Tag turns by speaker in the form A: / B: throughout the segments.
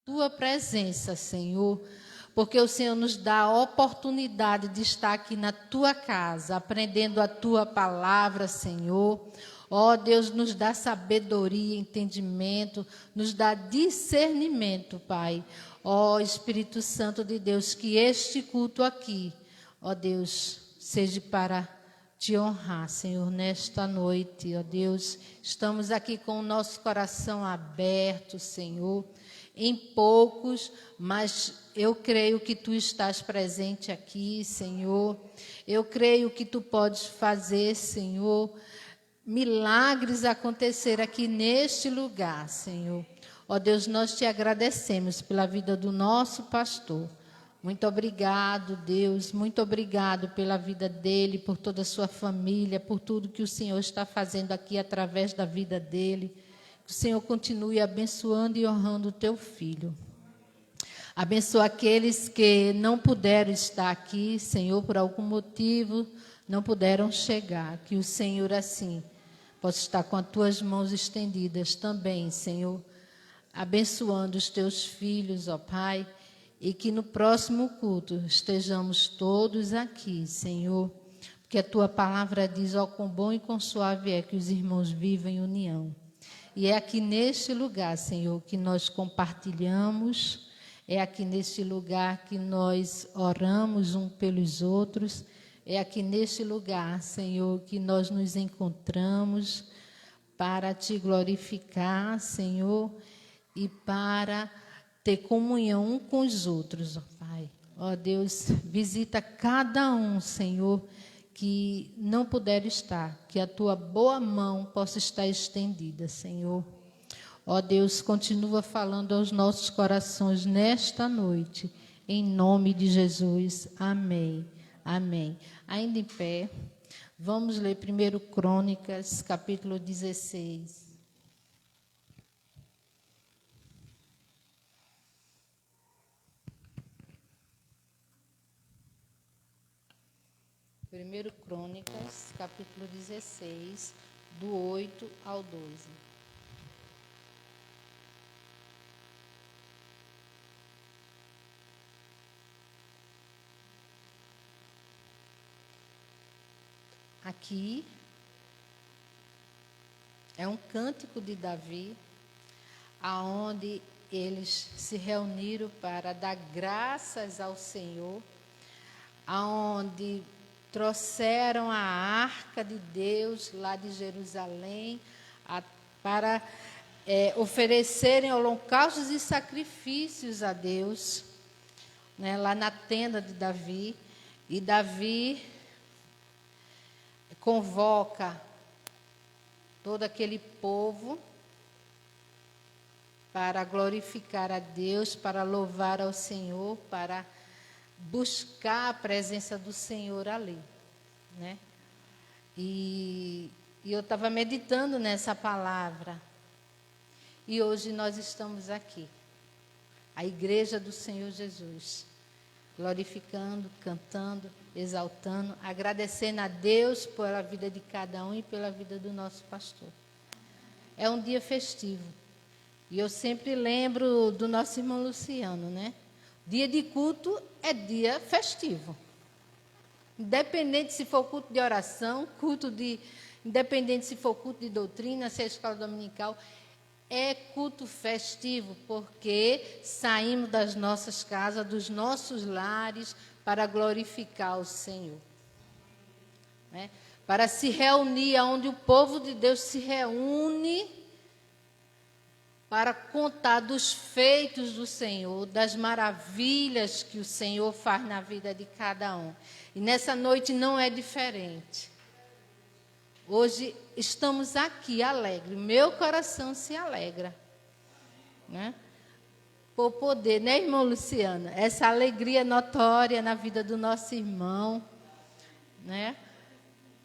A: tua presença, Senhor, porque o Senhor nos dá a oportunidade de estar aqui na tua casa, aprendendo a tua palavra, Senhor. Ó Deus, nos dá sabedoria, entendimento, nos dá discernimento, Pai. Ó Espírito Santo de Deus, que este culto aqui, ó Deus, seja para te honrar, Senhor, nesta noite, ó Deus. Estamos aqui com o nosso coração aberto, Senhor, em poucos, mas eu creio que tu estás presente aqui, Senhor. Eu creio que tu podes fazer, Senhor, milagres acontecer aqui neste lugar, Senhor. Ó Deus, nós te agradecemos pela vida do nosso pastor. Muito obrigado, Deus, muito obrigado pela vida dele, por toda a sua família, por tudo que o Senhor está fazendo aqui através da vida dele. Que o Senhor continue abençoando e honrando o teu filho. Abençoa aqueles que não puderam estar aqui, Senhor, por algum motivo, não puderam chegar. Que o Senhor, assim, possa estar com as tuas mãos estendidas também, Senhor, abençoando os teus filhos, ó Pai, e que no próximo culto estejamos todos aqui, Senhor, porque a tua palavra diz, ó, quão bom e quão suave é que os irmãos vivem em união. E é aqui neste lugar, Senhor, que nós compartilhamos, é aqui neste lugar que nós oramos uns pelos outros, é aqui neste lugar, Senhor, que nós nos encontramos para te glorificar, Senhor, e para ter comunhão um com os outros, ó Pai. Ó Deus, visita cada um, Senhor, que não puder estar, que a tua boa mão possa estar estendida, Senhor. Ó Deus, continua falando aos nossos corações nesta noite, em nome de Jesus. Amém. Amém. Ainda em pé, vamos ler 1 Crônicas, capítulo 16. 1 Crônicas, capítulo 16, do 8 ao 12. Aqui é um cântico de Davi, aonde eles se reuniram para dar graças ao Senhor, aonde trouxeram a arca de Deus lá de Jerusalém para oferecerem holocaustos e sacrifícios a Deus, né, lá na tenda de Davi. E Davi convoca todo aquele povo para glorificar a Deus, para louvar ao Senhor, para buscar a presença do Senhor ali, né? E eu estava meditando nessa palavra. E hoje nós estamos aqui, a igreja do Senhor Jesus, glorificando, cantando, exaltando, agradecendo a Deus pela vida de cada um e pela vida do nosso pastor. É um dia festivo. E eu sempre lembro do nosso irmão Luciano, né? Dia de culto é dia festivo. Independente se for culto de oração, independente se for culto de doutrina, se é escola dominical, é culto festivo, porque saímos das nossas casas, dos nossos lares, para glorificar o Senhor. Né? Para se reunir, onde o povo de Deus se reúne, para contar dos feitos do Senhor, das maravilhas que o Senhor faz na vida de cada um. E nessa noite não é diferente. Hoje estamos aqui alegres, meu coração se alegra, né? Por poder, né, irmão Luciana? Essa alegria notória na vida do nosso irmão, né?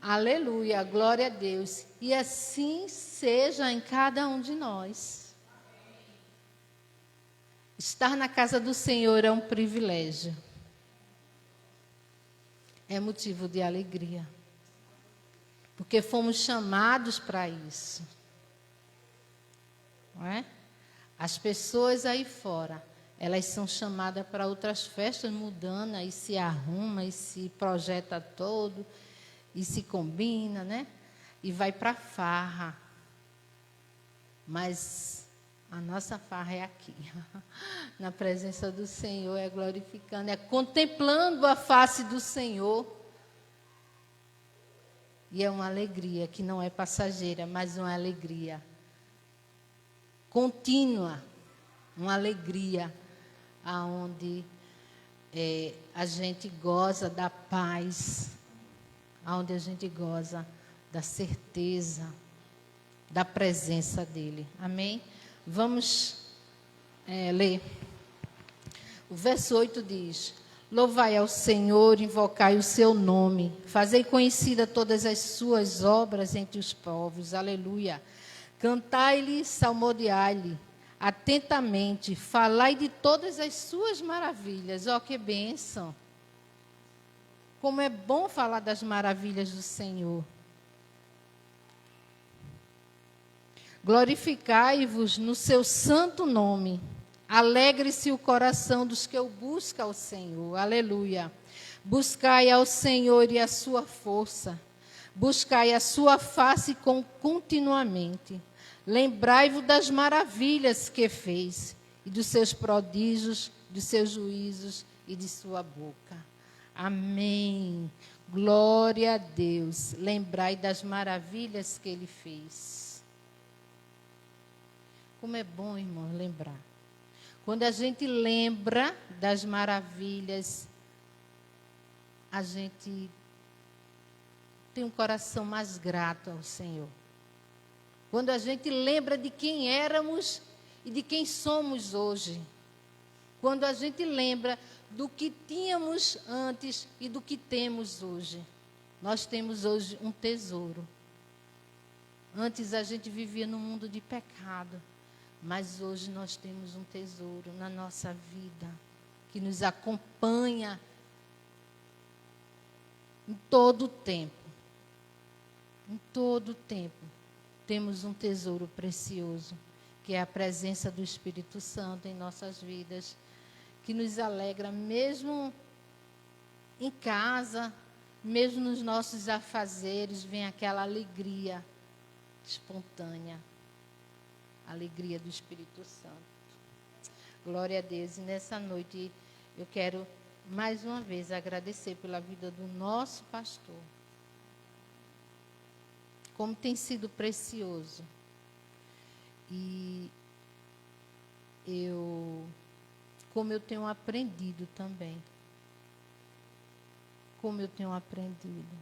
A: Aleluia, glória a Deus. E assim seja em cada um de nós. Estar na casa do Senhor é um privilégio. É motivo de alegria. Porque fomos chamados para isso. Não é? As pessoas aí fora, elas são chamadas para outras festas, mudando, aí se arruma, e se projeta todo, e se combina, né? E vai para a farra. Mas a nossa farra é aqui, na presença do Senhor, é glorificando, é contemplando a face do Senhor. E é uma alegria que não é passageira, mas uma alegria contínua, uma alegria aonde a gente goza da paz, aonde a gente goza da certeza, da presença dele. Amém? Vamos ler. O verso 8 diz: louvai ao Senhor, invocai o seu nome, fazei conhecida todas as suas obras entre os povos. Aleluia. Cantai-lhe, salmodiai-lhe atentamente, falai de todas as suas maravilhas. Ó, que bênção! Como é bom falar das maravilhas do Senhor. Glorificai-vos no seu santo nome. Alegre-se o coração dos que o buscam ao Senhor. Aleluia. Buscai ao Senhor e a sua força. Buscai a sua face continuamente. Lembrai-vos das maravilhas que fez, e dos seus prodígios, dos seus juízos e de sua boca. Amém. Glória a Deus. Lembrai das maravilhas que ele fez. Como é bom, irmão, lembrar. Quando a gente lembra das maravilhas, a gente tem um coração mais grato ao Senhor. Quando a gente lembra de quem éramos e de quem somos hoje. Quando a gente lembra do que tínhamos antes e do que temos hoje. Nós temos hoje um tesouro. Antes a gente vivia num mundo de pecado. Mas hoje nós temos um tesouro na nossa vida, que nos acompanha em todo o tempo. Em todo o tempo. Temos um tesouro precioso, que é a presença do Espírito Santo em nossas vidas, que nos alegra mesmo em casa, mesmo nos nossos afazeres, vem aquela alegria espontânea. Alegria do Espírito Santo. Glória a Deus. E nessa noite eu quero mais uma vez agradecer pela vida do nosso pastor. Como tem sido precioso. E como eu tenho aprendido também. Como eu tenho aprendido.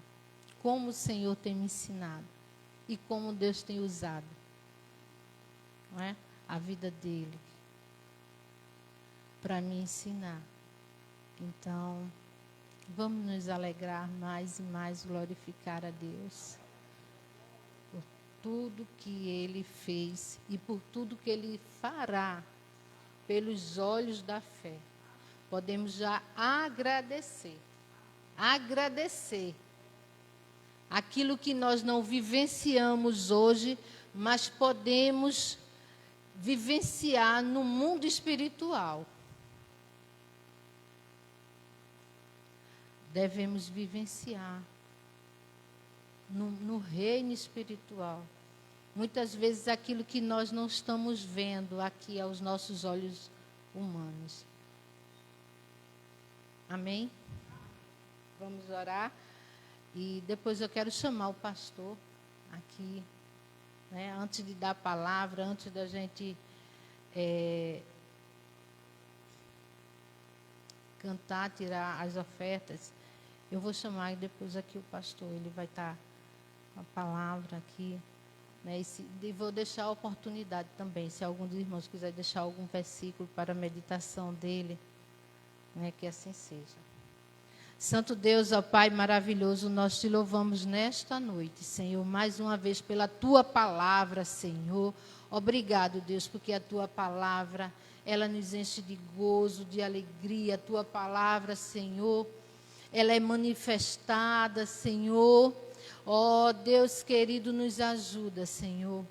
A: Como o Senhor tem me ensinado. E como Deus tem usado. Não é? A vida dele para me ensinar. Então, vamos nos alegrar mais e mais, glorificar a Deus por tudo que ele fez e por tudo que ele fará pelos olhos da fé. Podemos já agradecer aquilo que nós não vivenciamos hoje, mas podemos vivenciar no mundo espiritual. Devemos vivenciar no reino espiritual. Muitas vezes aquilo que nós não estamos vendo aqui aos nossos olhos humanos. Amém? Vamos orar. E depois eu quero chamar o pastor aqui. Né, antes de dar a palavra, antes da gente cantar, tirar as ofertas, eu vou chamar depois aqui o pastor, ele vai estar com a palavra aqui. Né, e vou deixar a oportunidade também, se algum dos irmãos quiser deixar algum versículo para a meditação dele, né, que assim seja. Santo Deus, ó Pai maravilhoso, nós te louvamos nesta noite, Senhor, mais uma vez pela tua palavra, Senhor. Obrigado, Deus, porque a tua palavra, ela nos enche de gozo, de alegria. A tua palavra, Senhor, ela é manifestada, Senhor. Ó Deus querido, nos ajuda, Senhor,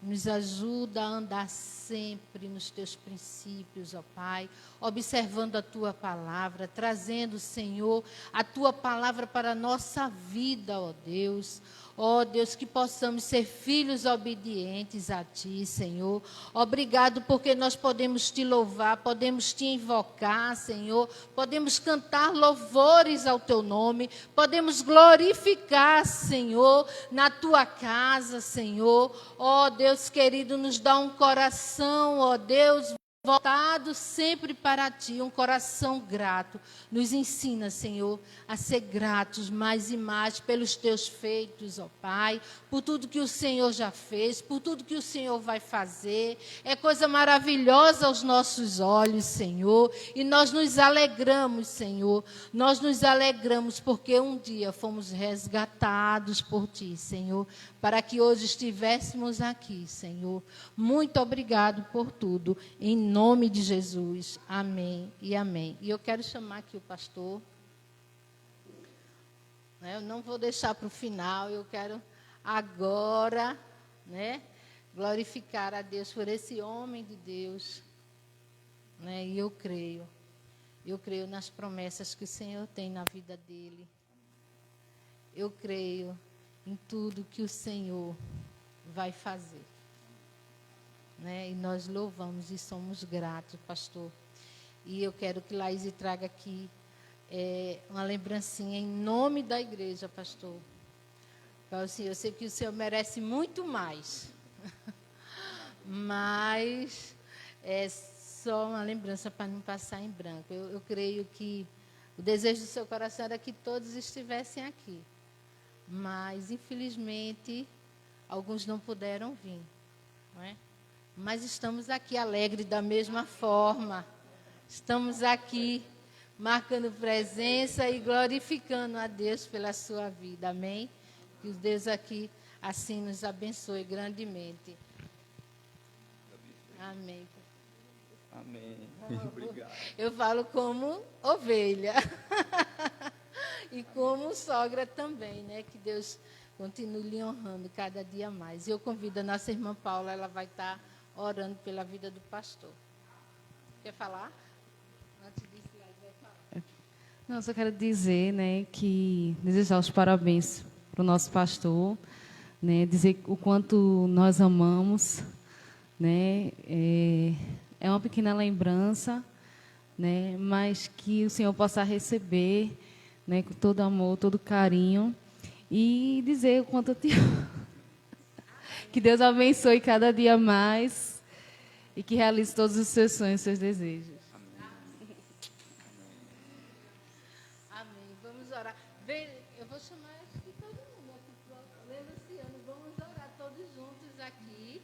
A: Nos ajuda a andar sempre nos teus princípios, ó Pai, observando a tua palavra, trazendo, Senhor, a tua palavra para a nossa vida, ó Deus. Ó Deus, que possamos ser filhos obedientes a Ti, Senhor. Obrigado porque nós podemos Te louvar, podemos Te invocar, Senhor. Podemos cantar louvores ao Teu nome, podemos glorificar, Senhor, na Tua casa, Senhor. Ó Deus querido, nos dá um coração, ó Deus, voltado sempre para Ti, um coração grato. Nos ensina, Senhor, a ser gratos mais e mais pelos Teus feitos, ó Pai, por tudo que o Senhor já fez, por tudo que o Senhor vai fazer. É coisa maravilhosa aos nossos olhos, Senhor, e nós nos alegramos, Senhor. Nós nos alegramos porque um dia fomos resgatados por Ti, Senhor, para que hoje estivéssemos aqui, Senhor. Muito obrigado por tudo, em nome de Jesus. Amém e amém. E eu quero chamar aqui o pastor. Eu não vou deixar para o final, eu quero agora, glorificar a Deus por esse homem de Deus. E eu creio nas promessas que o Senhor tem na vida dele. Eu creio em tudo que o Senhor vai fazer. E nós louvamos e somos gratos, pastor. E eu quero que Laís traga aqui uma lembrancinha em nome da igreja, pastor. Assim, eu sei que o Senhor merece muito mais. Mas é só uma lembrança para não passar em branco. Eu creio que o desejo do seu coração era que todos estivessem aqui. Mas, infelizmente, alguns não puderam vir. Não é? Mas estamos aqui alegres da mesma forma. Estamos aqui marcando presença e glorificando a Deus pela sua vida. Amém? Que Deus aqui assim nos abençoe grandemente. Amém.
B: Amém. Obrigado.
A: Eu falo como ovelha. E como sogra também, Que Deus continue lhe honrando cada dia mais. E eu convido a nossa irmã Paula, ela vai estar orando pela vida do pastor. Quer falar? Antes disso, ela vai falar.
C: Não, só quero dizer, que desejar os parabéns para o nosso pastor, dizer o quanto nós amamos, é uma pequena lembrança, mas que o Senhor possa receber, com todo amor, todo carinho, e dizer o quanto eu te amo. Que Deus abençoe cada dia mais e que realize todos os seus sonhos, seus desejos.
A: Amém. Vamos orar. Eu vou chamar aqui todo mundo. Luciano, vamos orar todos juntos aqui.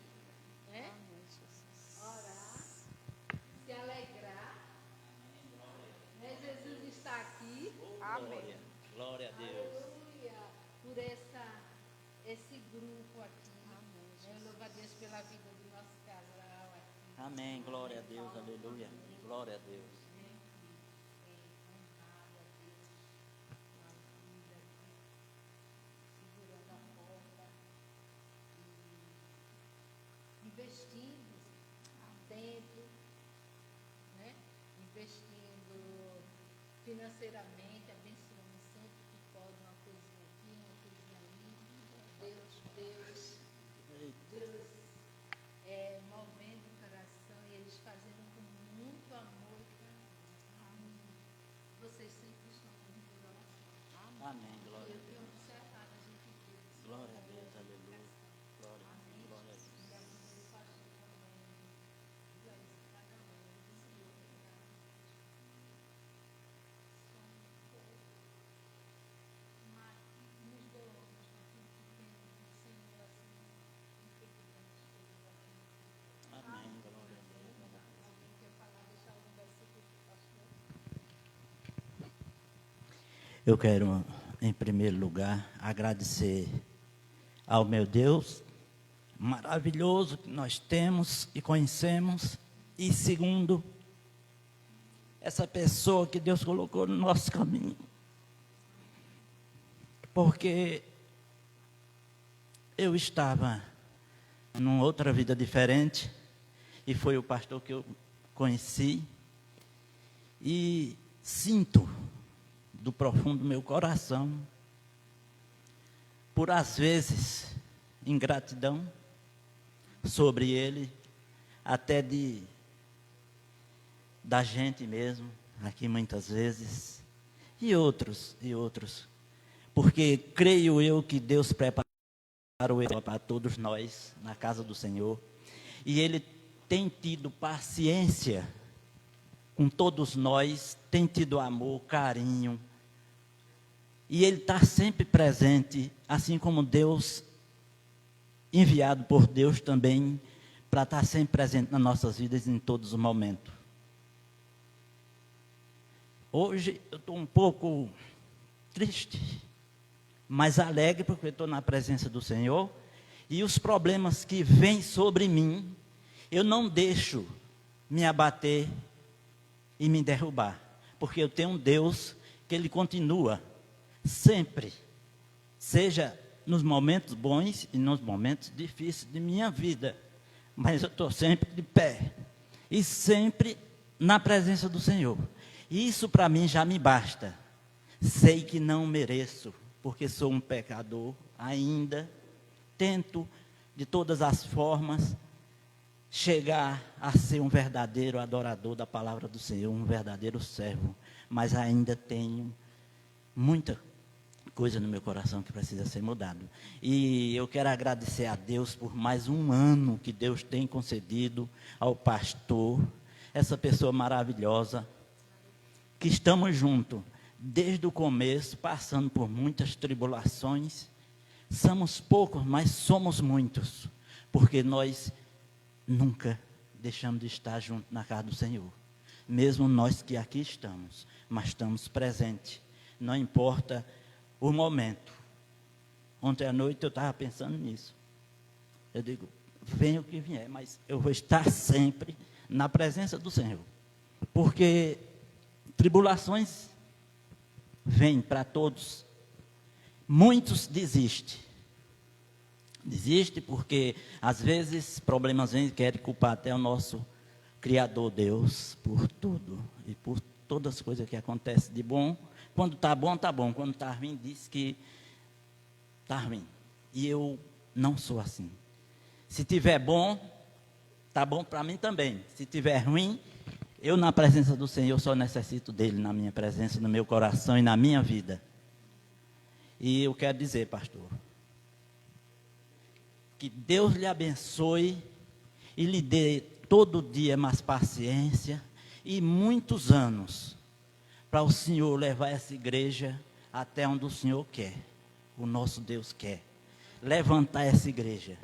A: Orar. Se alegrar. Jesus está aqui.
B: Amém. Glória a Deus.
A: Aleluia. Por esse grupo aqui. Louva a Deus pela vida do nosso casal aqui.
B: Amém. Glória a Deus. Aleluia. Glória a Deus.
A: Investindo tempo, investindo financeiramente, abençoando sempre que pode, uma coisinha aqui, uma coisinha ali. Deus movendo o coração e eles fazendo com muito amor e carinho. Vocês sempre estão muito próximos.
B: Amém. Glória a
A: Eu
B: Deus.
A: tenho observado a gente ver.
B: Glória a Deus. Aleluia. Glória a Deus. Glória a Deus. Amém. Glória a Deus. Eu quero, em primeiro lugar, agradecer ao meu Deus maravilhoso que nós temos e conhecemos. E segundo, essa pessoa que Deus colocou no nosso caminho. Porque eu estava numa outra vida diferente, e foi o pastor que eu conheci, e sinto do profundo do meu coração, por às vezes, ingratidão sobre ele, até da gente mesmo, aqui muitas vezes, e outros, porque creio eu que Deus preparou ele para todos nós, na casa do Senhor, e Ele tem tido paciência com todos nós, tem tido amor, carinho, e Ele está sempre presente, assim como Deus, enviado por Deus também, para estar sempre presente nas nossas vidas em todos os momentos. Hoje eu estou um pouco triste, mas alegre porque estou na presença do Senhor, e os problemas que vêm sobre mim, eu não deixo me abater e me derrubar, porque eu tenho um Deus que Ele continua sempre, seja nos momentos bons e nos momentos difíceis de minha vida, mas eu estou sempre de pé, e sempre na presença do Senhor. Isso para mim já me basta. Sei que não mereço, porque sou um pecador ainda, tento de todas as formas chegar a ser um verdadeiro adorador da palavra do Senhor, um verdadeiro servo, mas ainda tenho muita coisa no meu coração que precisa ser mudado. E eu quero agradecer a Deus por mais um ano que Deus tem concedido ao pastor, essa pessoa maravilhosa, que estamos juntos desde o começo, passando por muitas tribulações. Somos poucos, mas somos muitos, porque nós nunca deixamos de estar juntos na casa do Senhor. Mesmo nós que aqui estamos, mas estamos presentes, não importa o momento. Ontem à noite eu estava pensando nisso. Eu digo, venha o que vier, mas eu vou estar sempre na presença do Senhor. Porque tribulações vêm para todos. Muitos desistem. Desiste porque, às vezes, problemas vêm e querem culpar até o nosso Criador Deus por tudo. E por todas as coisas que acontecem de bom. Quando está bom, está bom. Quando está ruim, diz que está ruim. E eu não sou assim. Se tiver bom, está bom para mim também. Se tiver ruim, eu na presença do Senhor só necessito dEle, na minha presença, no meu coração e na minha vida. E eu quero dizer, pastor, que Deus lhe abençoe e lhe dê todo dia mais paciência e muitos anos para o Senhor levar essa igreja até onde o Senhor quer, o nosso Deus quer, levantar essa igreja.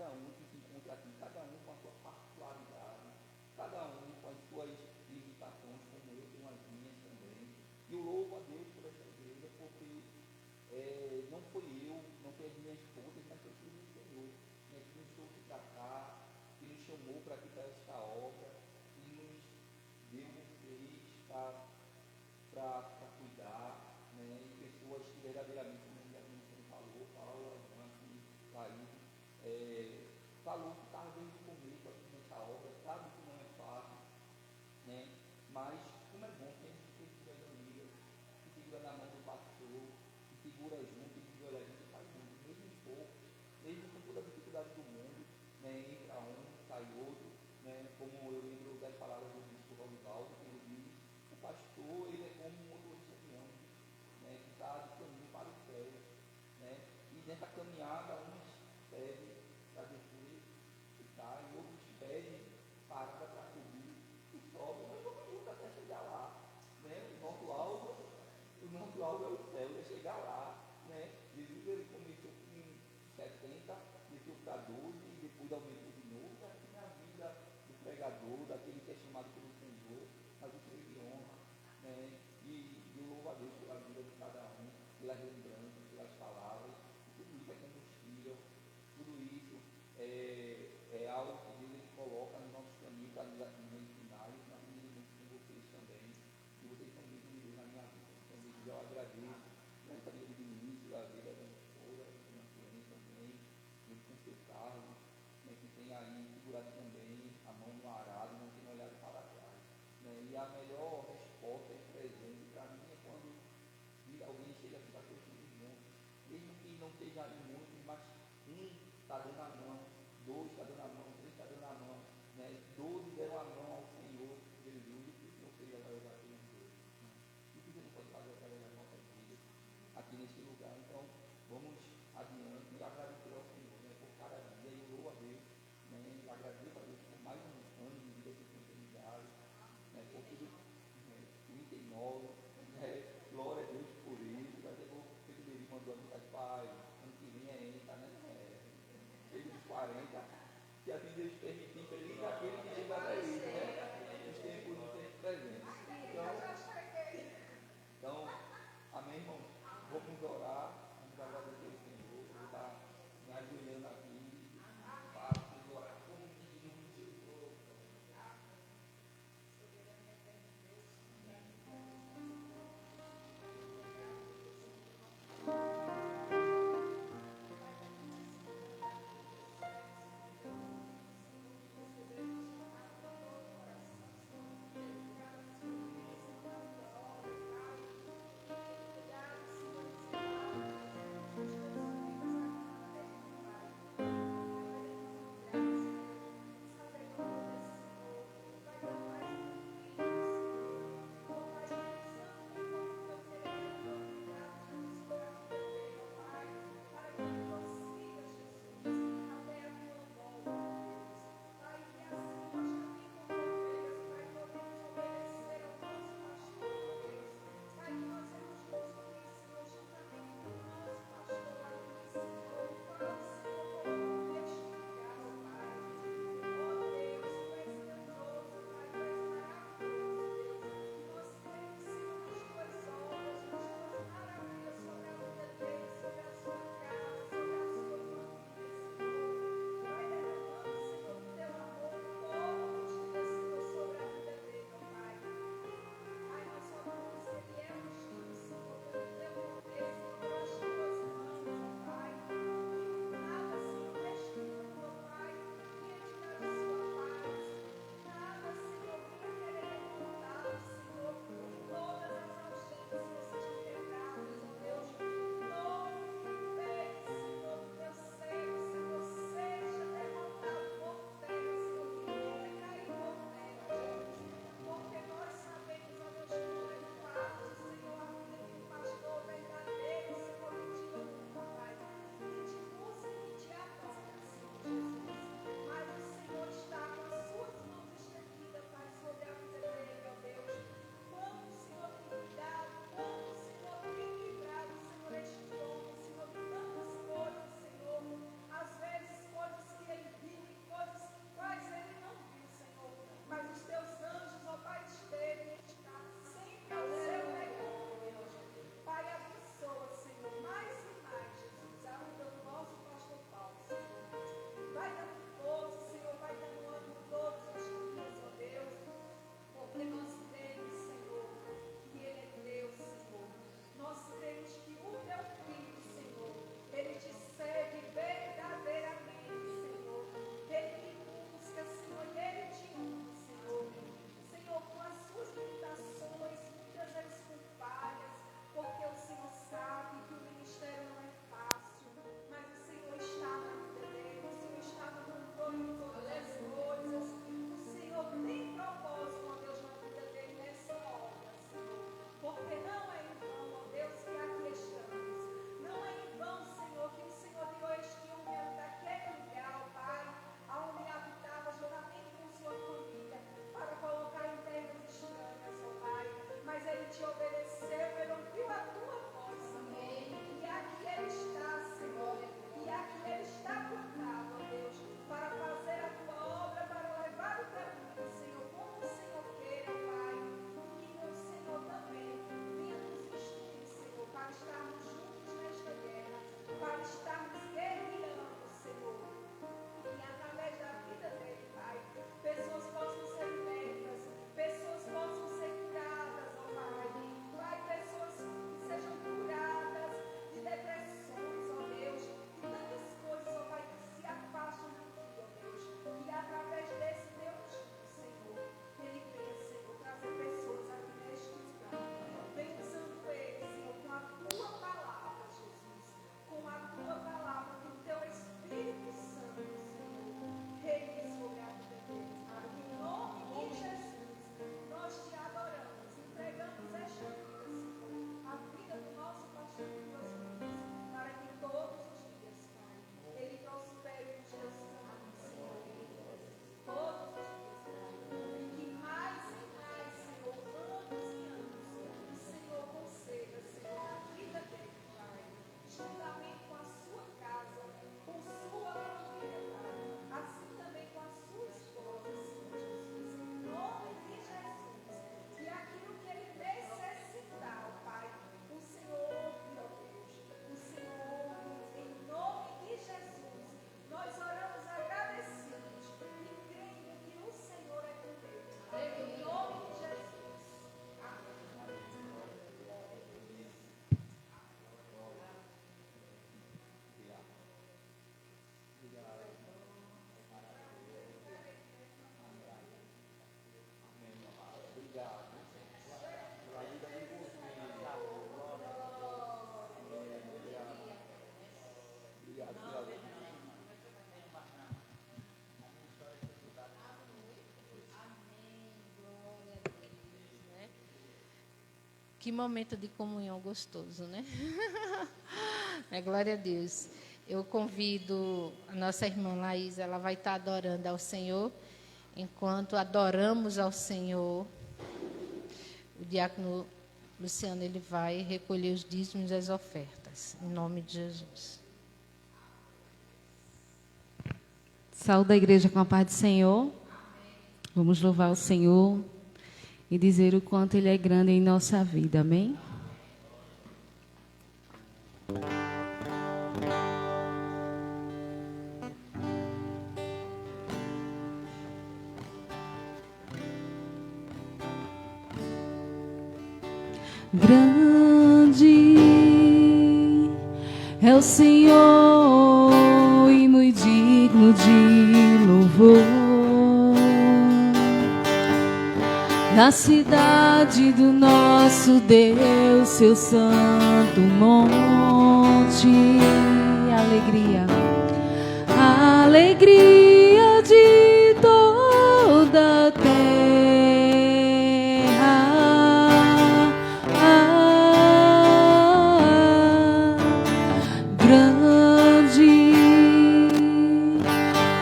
D: cada um que se encontra aqui, cada um com a sua particularidade, cada um com as suas limitações, como eu tenho as minhas também. E eu louvo a Deus por essa igreja, porque não foi eu, não foi as minhas forças, mas foi o Senhor, né, que nos trouxe para cá, que nos chamou para aqui para esta obra, e nos deu vocês para cuidar, né, e pessoas que verdadeiramente, como a gente falou, Paula, aqui, Laís, falou que estava desde o começo aqui nessa obra, sabe que não é fácil, né, mas como é bom que a gente tem as amigas, que segura na mão do pastor, que segura junto, que segura a gente faz junto, mesmo pouco, mesmo com toda a dificuldade do mundo, né, entra um, sai outro, né, como eu lembro das palavras do bispo Ronivaldo, que ele diz, o pastor ele é como um motorista de ônibus, né, que está de caminho para o céu, né, e nessa caminhada uns pedem para descer e cai, e outros pedem parada para subir e sobe, mas vamos juntos até chegar lá, né, o nosso alvo é o céu, é chegar lá, né, Jesus ele começou com 70, desceu para 12 e depois aumentou de novo, assim é a vida do pregador, daquele que é chamado pelo Senhor, mas o Senhor de honra, né, e eu louvo a Deus pela vida de cada um, pelas lembranças, pelas palavras, tudo isso é combustível, tudo isso é algo que Deus ele coloca no nosso caminho para nos ensinar e para nos com vocês também, e vocês são muito de Deus na minha vida, então eu agradeço nessa vida de início, a vida da minha esposa, da minha cliente também, junto com o seu Carlos, né, que tem aí segurado também a mão no arado, não tem olhado para trás, né, e a melhor resposta e presente para mim é quando alguém chega aqui para curtir junto, mesmo que não seja ali muito, mas um está dando a mão, dois está dando a mão, três está dando a mão, né, 12 deram a mão ao Senhor Jesus, e que o Senhor fez através daqueles dois, né, e que Deus pode fazer através das nossas vidas aqui neste lugar. Então vamos adiante e agradecer ao Senhor, né, por cada dia, e eu louvo a Deus, né, e agradeço a Deus por mais um ano de vida que tem ligado, né, por tudo, né, 39, né, glória a Deus por isso. Mas eu vou Federico mandou a mensagem, pai, ano que vem é entra, né? Desde os 40,
A: Que momento de comunhão gostoso, né? Glória a Deus. Eu convido a nossa irmã Laís, ela vai estar adorando ao Senhor. Enquanto adoramos ao Senhor, o diácono Luciano, ele vai recolher os dízimos e as ofertas, em nome de Jesus.
C: Saúde a igreja com a paz do Senhor. Vamos louvar o Senhor e dizer o quanto Ele é grande em nossa vida, amém? Grande é o Senhor e muito digno de louvor. Na cidade do nosso Deus, seu santo monte, alegria, alegria de toda a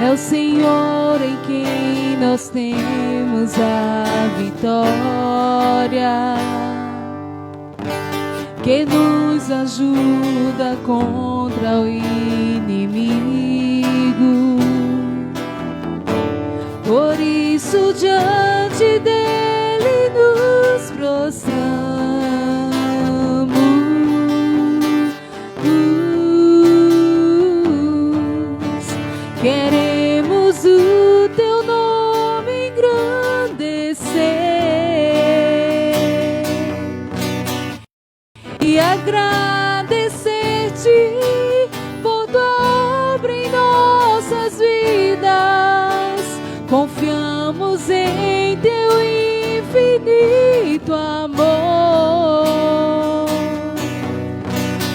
C: é o Senhor em quem nós temos a vitória, que nos ajuda contra o inimigo. Por isso diante dele nos prostramos. Queremos o teu nome engrandecer e agradecer-te por tua obra em nossas vidas. Confiamos em teu infinito amor,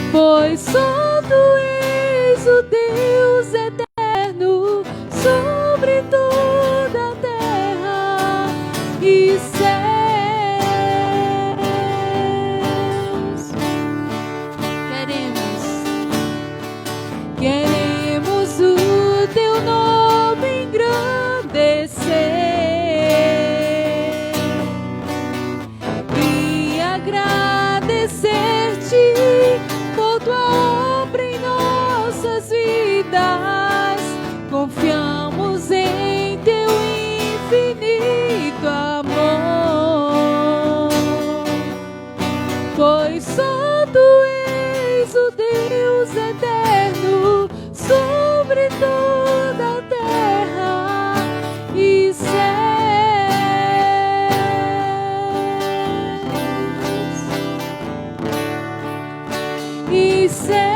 C: pois só tu és o Deus eterno sobre toda a terra e céus. Queremos o teu nome engrandecer e agradecer-te por tua obra em nossas vidas. Confiamos em teu infinito amor, pois só tu és o Deus eterno sobre toda a terra e céus. E céus.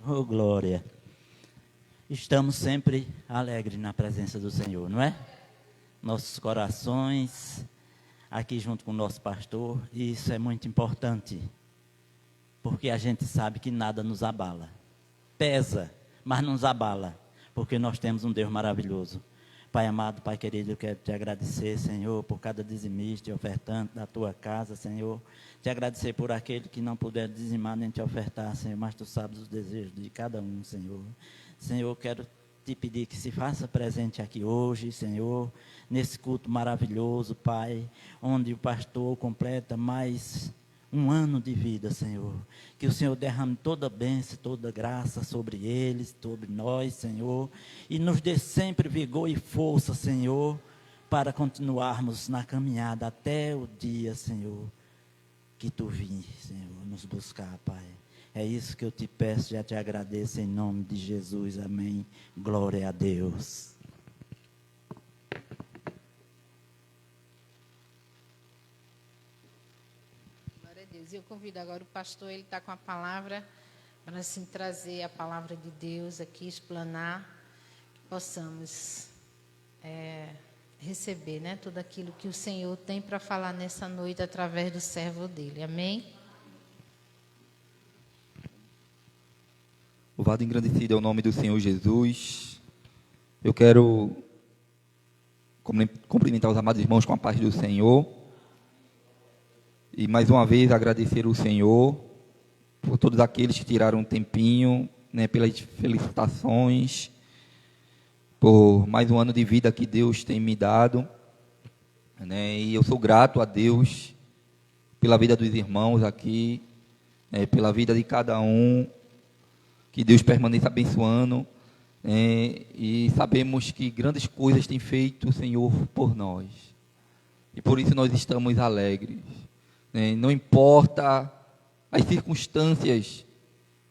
B: Oh, glória. Estamos sempre alegres na presença do Senhor, não é? Nossos corações, aqui junto com o nosso pastor, e isso é muito importante, porque a gente sabe que nada nos abala. Pesa, mas não nos abala, porque nós temos um Deus maravilhoso. Pai amado, Pai querido, eu quero te agradecer, Senhor, por cada dizimista e ofertante da tua casa, Senhor. Te agradecer por aquele que não puder dizimar nem te ofertar, Senhor, mas tu sabes os desejos de cada um, Senhor. Senhor, quero te pedir que se faça presente aqui hoje, Senhor, nesse culto maravilhoso, Pai, onde o pastor completa mais um ano de vida, Senhor. Que o Senhor derrame toda a bênção, toda a graça sobre eles, sobre nós, Senhor. E nos dê sempre vigor e força, Senhor, para continuarmos na caminhada até o dia, Senhor, que Tu vim, Senhor, nos buscar, Pai. É isso que eu te peço, já te agradeço em nome de Jesus, amém. Glória a Deus.
A: Eu convido agora o pastor, ele está com a palavra, para assim trazer a palavra de Deus aqui, explanar, que possamos receber, né, tudo aquilo que o Senhor tem para falar nessa noite através do servo dele. Amém?
D: Louvado e engrandecido é o nome do Senhor Jesus. Eu quero cumprimentar os amados irmãos com a paz do Senhor. E mais uma vez agradecer ao Senhor por todos aqueles que tiraram um tempinho, né, pelas felicitações, por mais um ano de vida que Deus tem me dado, né, e eu sou grato a Deus pela vida dos irmãos aqui, pela vida de cada um, que Deus permaneça abençoando, e sabemos que grandes coisas tem feito o Senhor por nós, e por isso nós estamos alegres, né, não importa as circunstâncias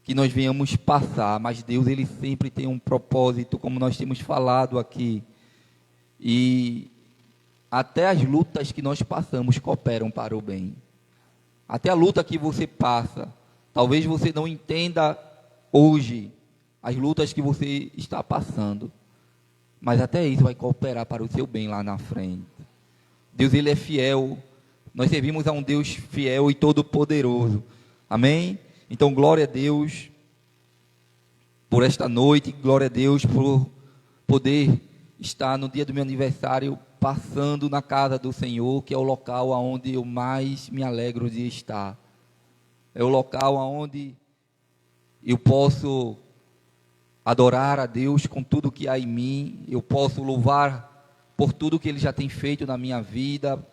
D: que nós venhamos passar, mas Deus, Ele sempre tem um propósito, como nós temos falado aqui, e até as lutas que nós passamos cooperam para o bem. Até a luta que você passa, talvez você não entenda hoje as lutas que você está passando, mas até isso vai cooperar para o seu bem lá na frente. Deus, Ele é fiel, nós servimos a um Deus fiel e todo-poderoso, amém? Então, glória a Deus por esta noite, glória a Deus por poder estar no dia do meu aniversário, passando na casa do Senhor, que é o local onde eu mais me alegro de estar. É o local onde eu posso adorar a Deus com tudo que há em mim, eu posso louvar por tudo que Ele já tem feito na minha vida,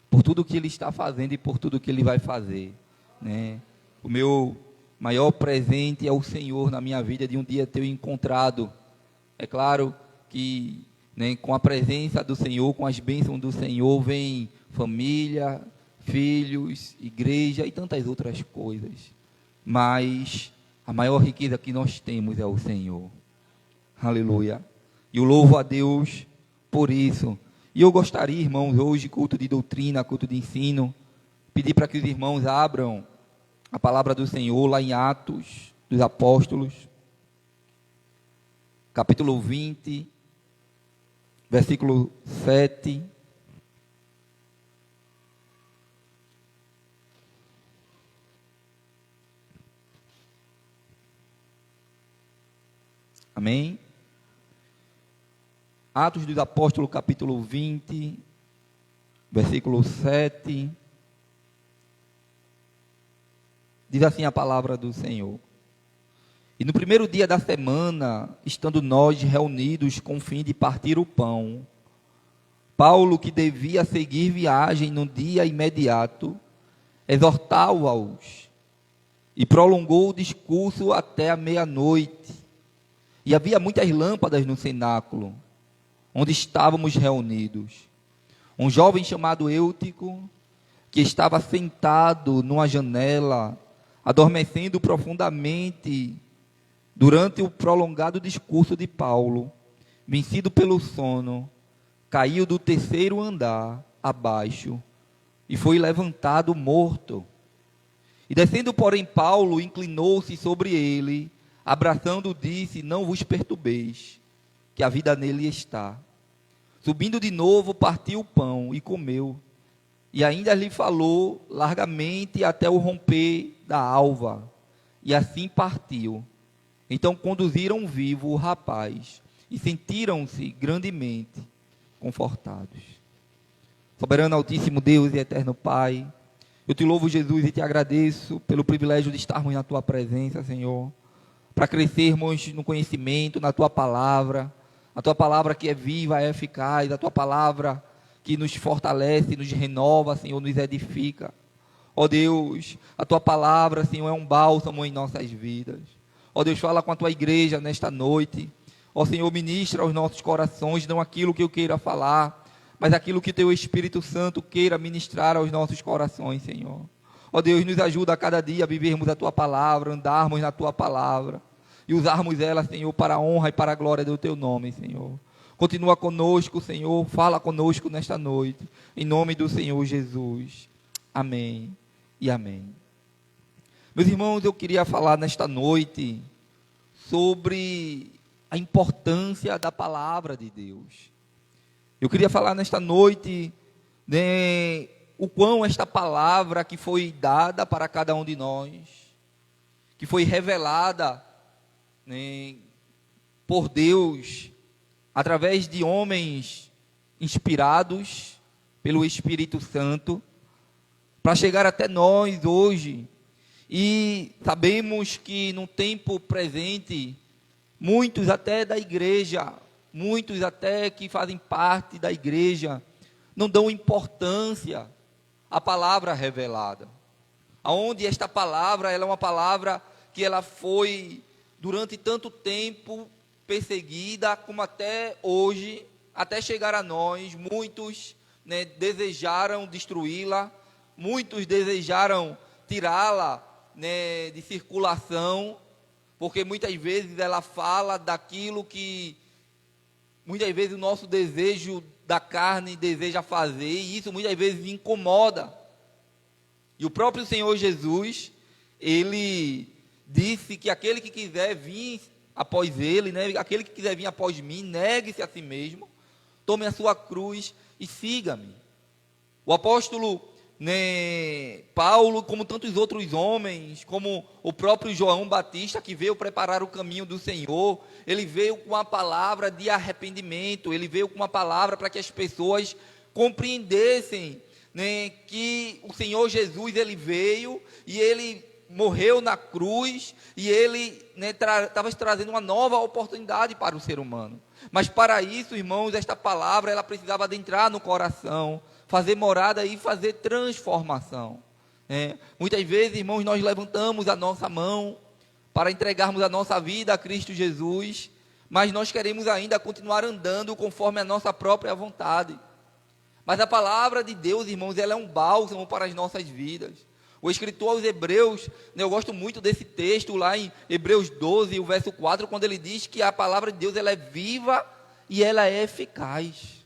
D: por tudo que Ele está fazendo e por tudo que Ele vai fazer, né? O meu maior presente é o Senhor na minha vida, de um dia ter encontrado. É claro que, né, com a presença do Senhor, com as bênçãos do Senhor, vem família, filhos, igreja e tantas outras coisas. Mas a maior riqueza que nós temos é o Senhor. Aleluia. E eu louvo a Deus por isso. E eu gostaria, irmãos, hoje, culto de doutrina, culto de ensino, pedir para que os irmãos abram a palavra do Senhor lá em Atos dos Apóstolos, capítulo 20, versículo 7. Amém? Atos dos Apóstolos, capítulo 20, versículo 7. Diz assim a palavra do Senhor: E no primeiro dia da semana, estando nós reunidos com o fim de partir o pão, Paulo, que devia seguir viagem no dia imediato, exortava-os e prolongou o discurso até a meia-noite. E havia muitas lâmpadas no cenáculo, onde estávamos reunidos. Um jovem chamado Eutico, que estava sentado numa janela, adormecendo profundamente durante o prolongado discurso de Paulo, vencido pelo sono, caiu do terceiro andar abaixo e foi levantado morto. E descendo, porém, Paulo inclinou-se sobre ele, abraçando, disse: Não vos perturbeis, que a vida nele está. Subindo de novo, partiu o pão e comeu, e ainda lhe falou largamente até o romper da alva, e assim partiu. Então conduziram vivo o rapaz, e sentiram-se grandemente confortados. Soberano, Altíssimo Deus e Eterno Pai, eu te louvo, Jesus, e te agradeço pelo privilégio de estarmos na tua presença, Senhor, para crescermos no conhecimento, na tua palavra, a tua palavra que é viva, é eficaz, a tua palavra que nos fortalece, nos renova, Senhor, nos edifica. Ó Deus, a tua palavra, Senhor, é um bálsamo em nossas vidas. Ó Deus, fala com a tua igreja nesta noite. Ó Senhor, ministra aos nossos corações, não aquilo que eu queira falar, mas aquilo que teu Espírito Santo queira ministrar aos nossos corações, Senhor. Ó Deus, nos ajuda a cada dia a vivermos a tua palavra, andarmos na tua palavra e usarmos ela, Senhor, para a honra e para a glória do teu nome, Senhor. Continua conosco, Senhor, fala conosco nesta noite, em nome do Senhor Jesus. Amém e amém. Meus irmãos, eu queria falar nesta noite sobre a importância da palavra de Deus. Eu queria falar nesta noite, né, o quão esta palavra que foi dada para cada um de nós, que foi revelada, né, por Deus, através de homens inspirados pelo Espírito Santo, para chegar até nós hoje. E sabemos que no tempo presente, muitos até da igreja, muitos até que fazem parte da igreja, não dão importância à palavra revelada. Aonde esta palavra, ela é uma palavra que ela foi durante tanto tempo perseguida, como até hoje, até chegar a nós, muitos, né, desejaram destruí-la, muitos desejaram tirá-la, né, de circulação, porque muitas vezes ela fala daquilo que muitas vezes o nosso desejo da carne deseja fazer, e isso muitas vezes incomoda. E o próprio Senhor Jesus, ele disse que aquele que quiser vir após ele, né, aquele que quiser vir após mim, negue-se a si mesmo, tome a sua cruz e siga-me. O apóstolo, né, Paulo, como tantos outros homens, como o próprio João Batista, que veio preparar o caminho do Senhor, ele veio com uma palavra de arrependimento, ele veio com uma palavra para que as pessoas compreendessem, né, que o Senhor Jesus, ele veio e ele morreu na cruz, e ele, né, estava trazendo uma nova oportunidade para o ser humano. Mas para isso, irmãos, esta palavra, ela precisava adentrar no coração, fazer morada e fazer transformação. Muitas vezes, irmãos, nós levantamos a nossa mão para entregarmos a nossa vida a Cristo Jesus, mas nós queremos ainda continuar andando conforme a nossa própria vontade. Mas a palavra de Deus, irmãos, ela é um bálsamo para as nossas vidas. O escritor aos Hebreus, né, eu gosto muito desse texto lá em Hebreus 12, o verso 4, quando ele diz que a palavra de Deus, ela é viva e ela é eficaz.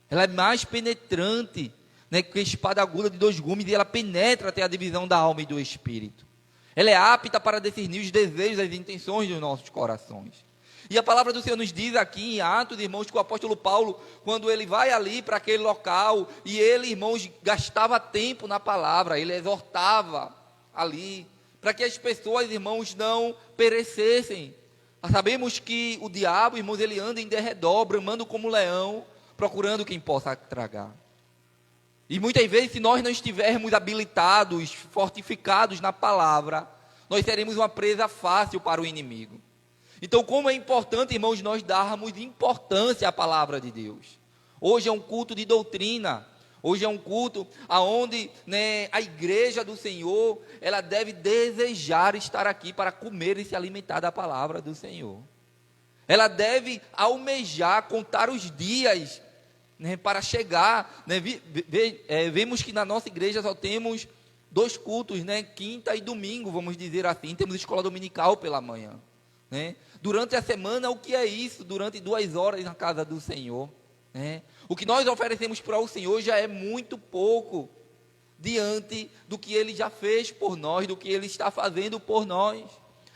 D: Ela é mais penetrante, né, que a espada aguda de 2 gumes, e ela penetra até a divisão da alma e do espírito. Ela é apta para discernir os desejos e as intenções dos nossos corações. E a palavra do Senhor nos diz aqui em Atos, irmãos, que o apóstolo Paulo, quando ele vai ali para aquele local, e ele, irmãos, gastava tempo na palavra, ele exortava ali, para que as pessoas, irmãos, não perecessem. Sabemos que o diabo, irmãos, ele anda em derredor, bramando como leão, procurando quem possa tragar. E muitas vezes, se nós não estivermos habilitados, fortificados na palavra, nós seremos uma presa fácil para o inimigo. Então, como é importante, irmãos, nós darmos importância à palavra de Deus. Hoje é um culto de doutrina. Hoje é um culto onde, né, a igreja do Senhor, ela deve desejar estar aqui para comer e se alimentar da palavra do Senhor. Ela deve almejar, contar os dias, né, para chegar. Né, vemos que na nossa igreja só temos 2 cultos, né, quinta e domingo, vamos dizer assim. Temos escola dominical pela manhã. Né? Durante a semana, o que é isso? Durante 2 horas na casa do Senhor. Né? O que nós oferecemos para o Senhor já é muito pouco diante do que Ele já fez por nós, do que Ele está fazendo por nós.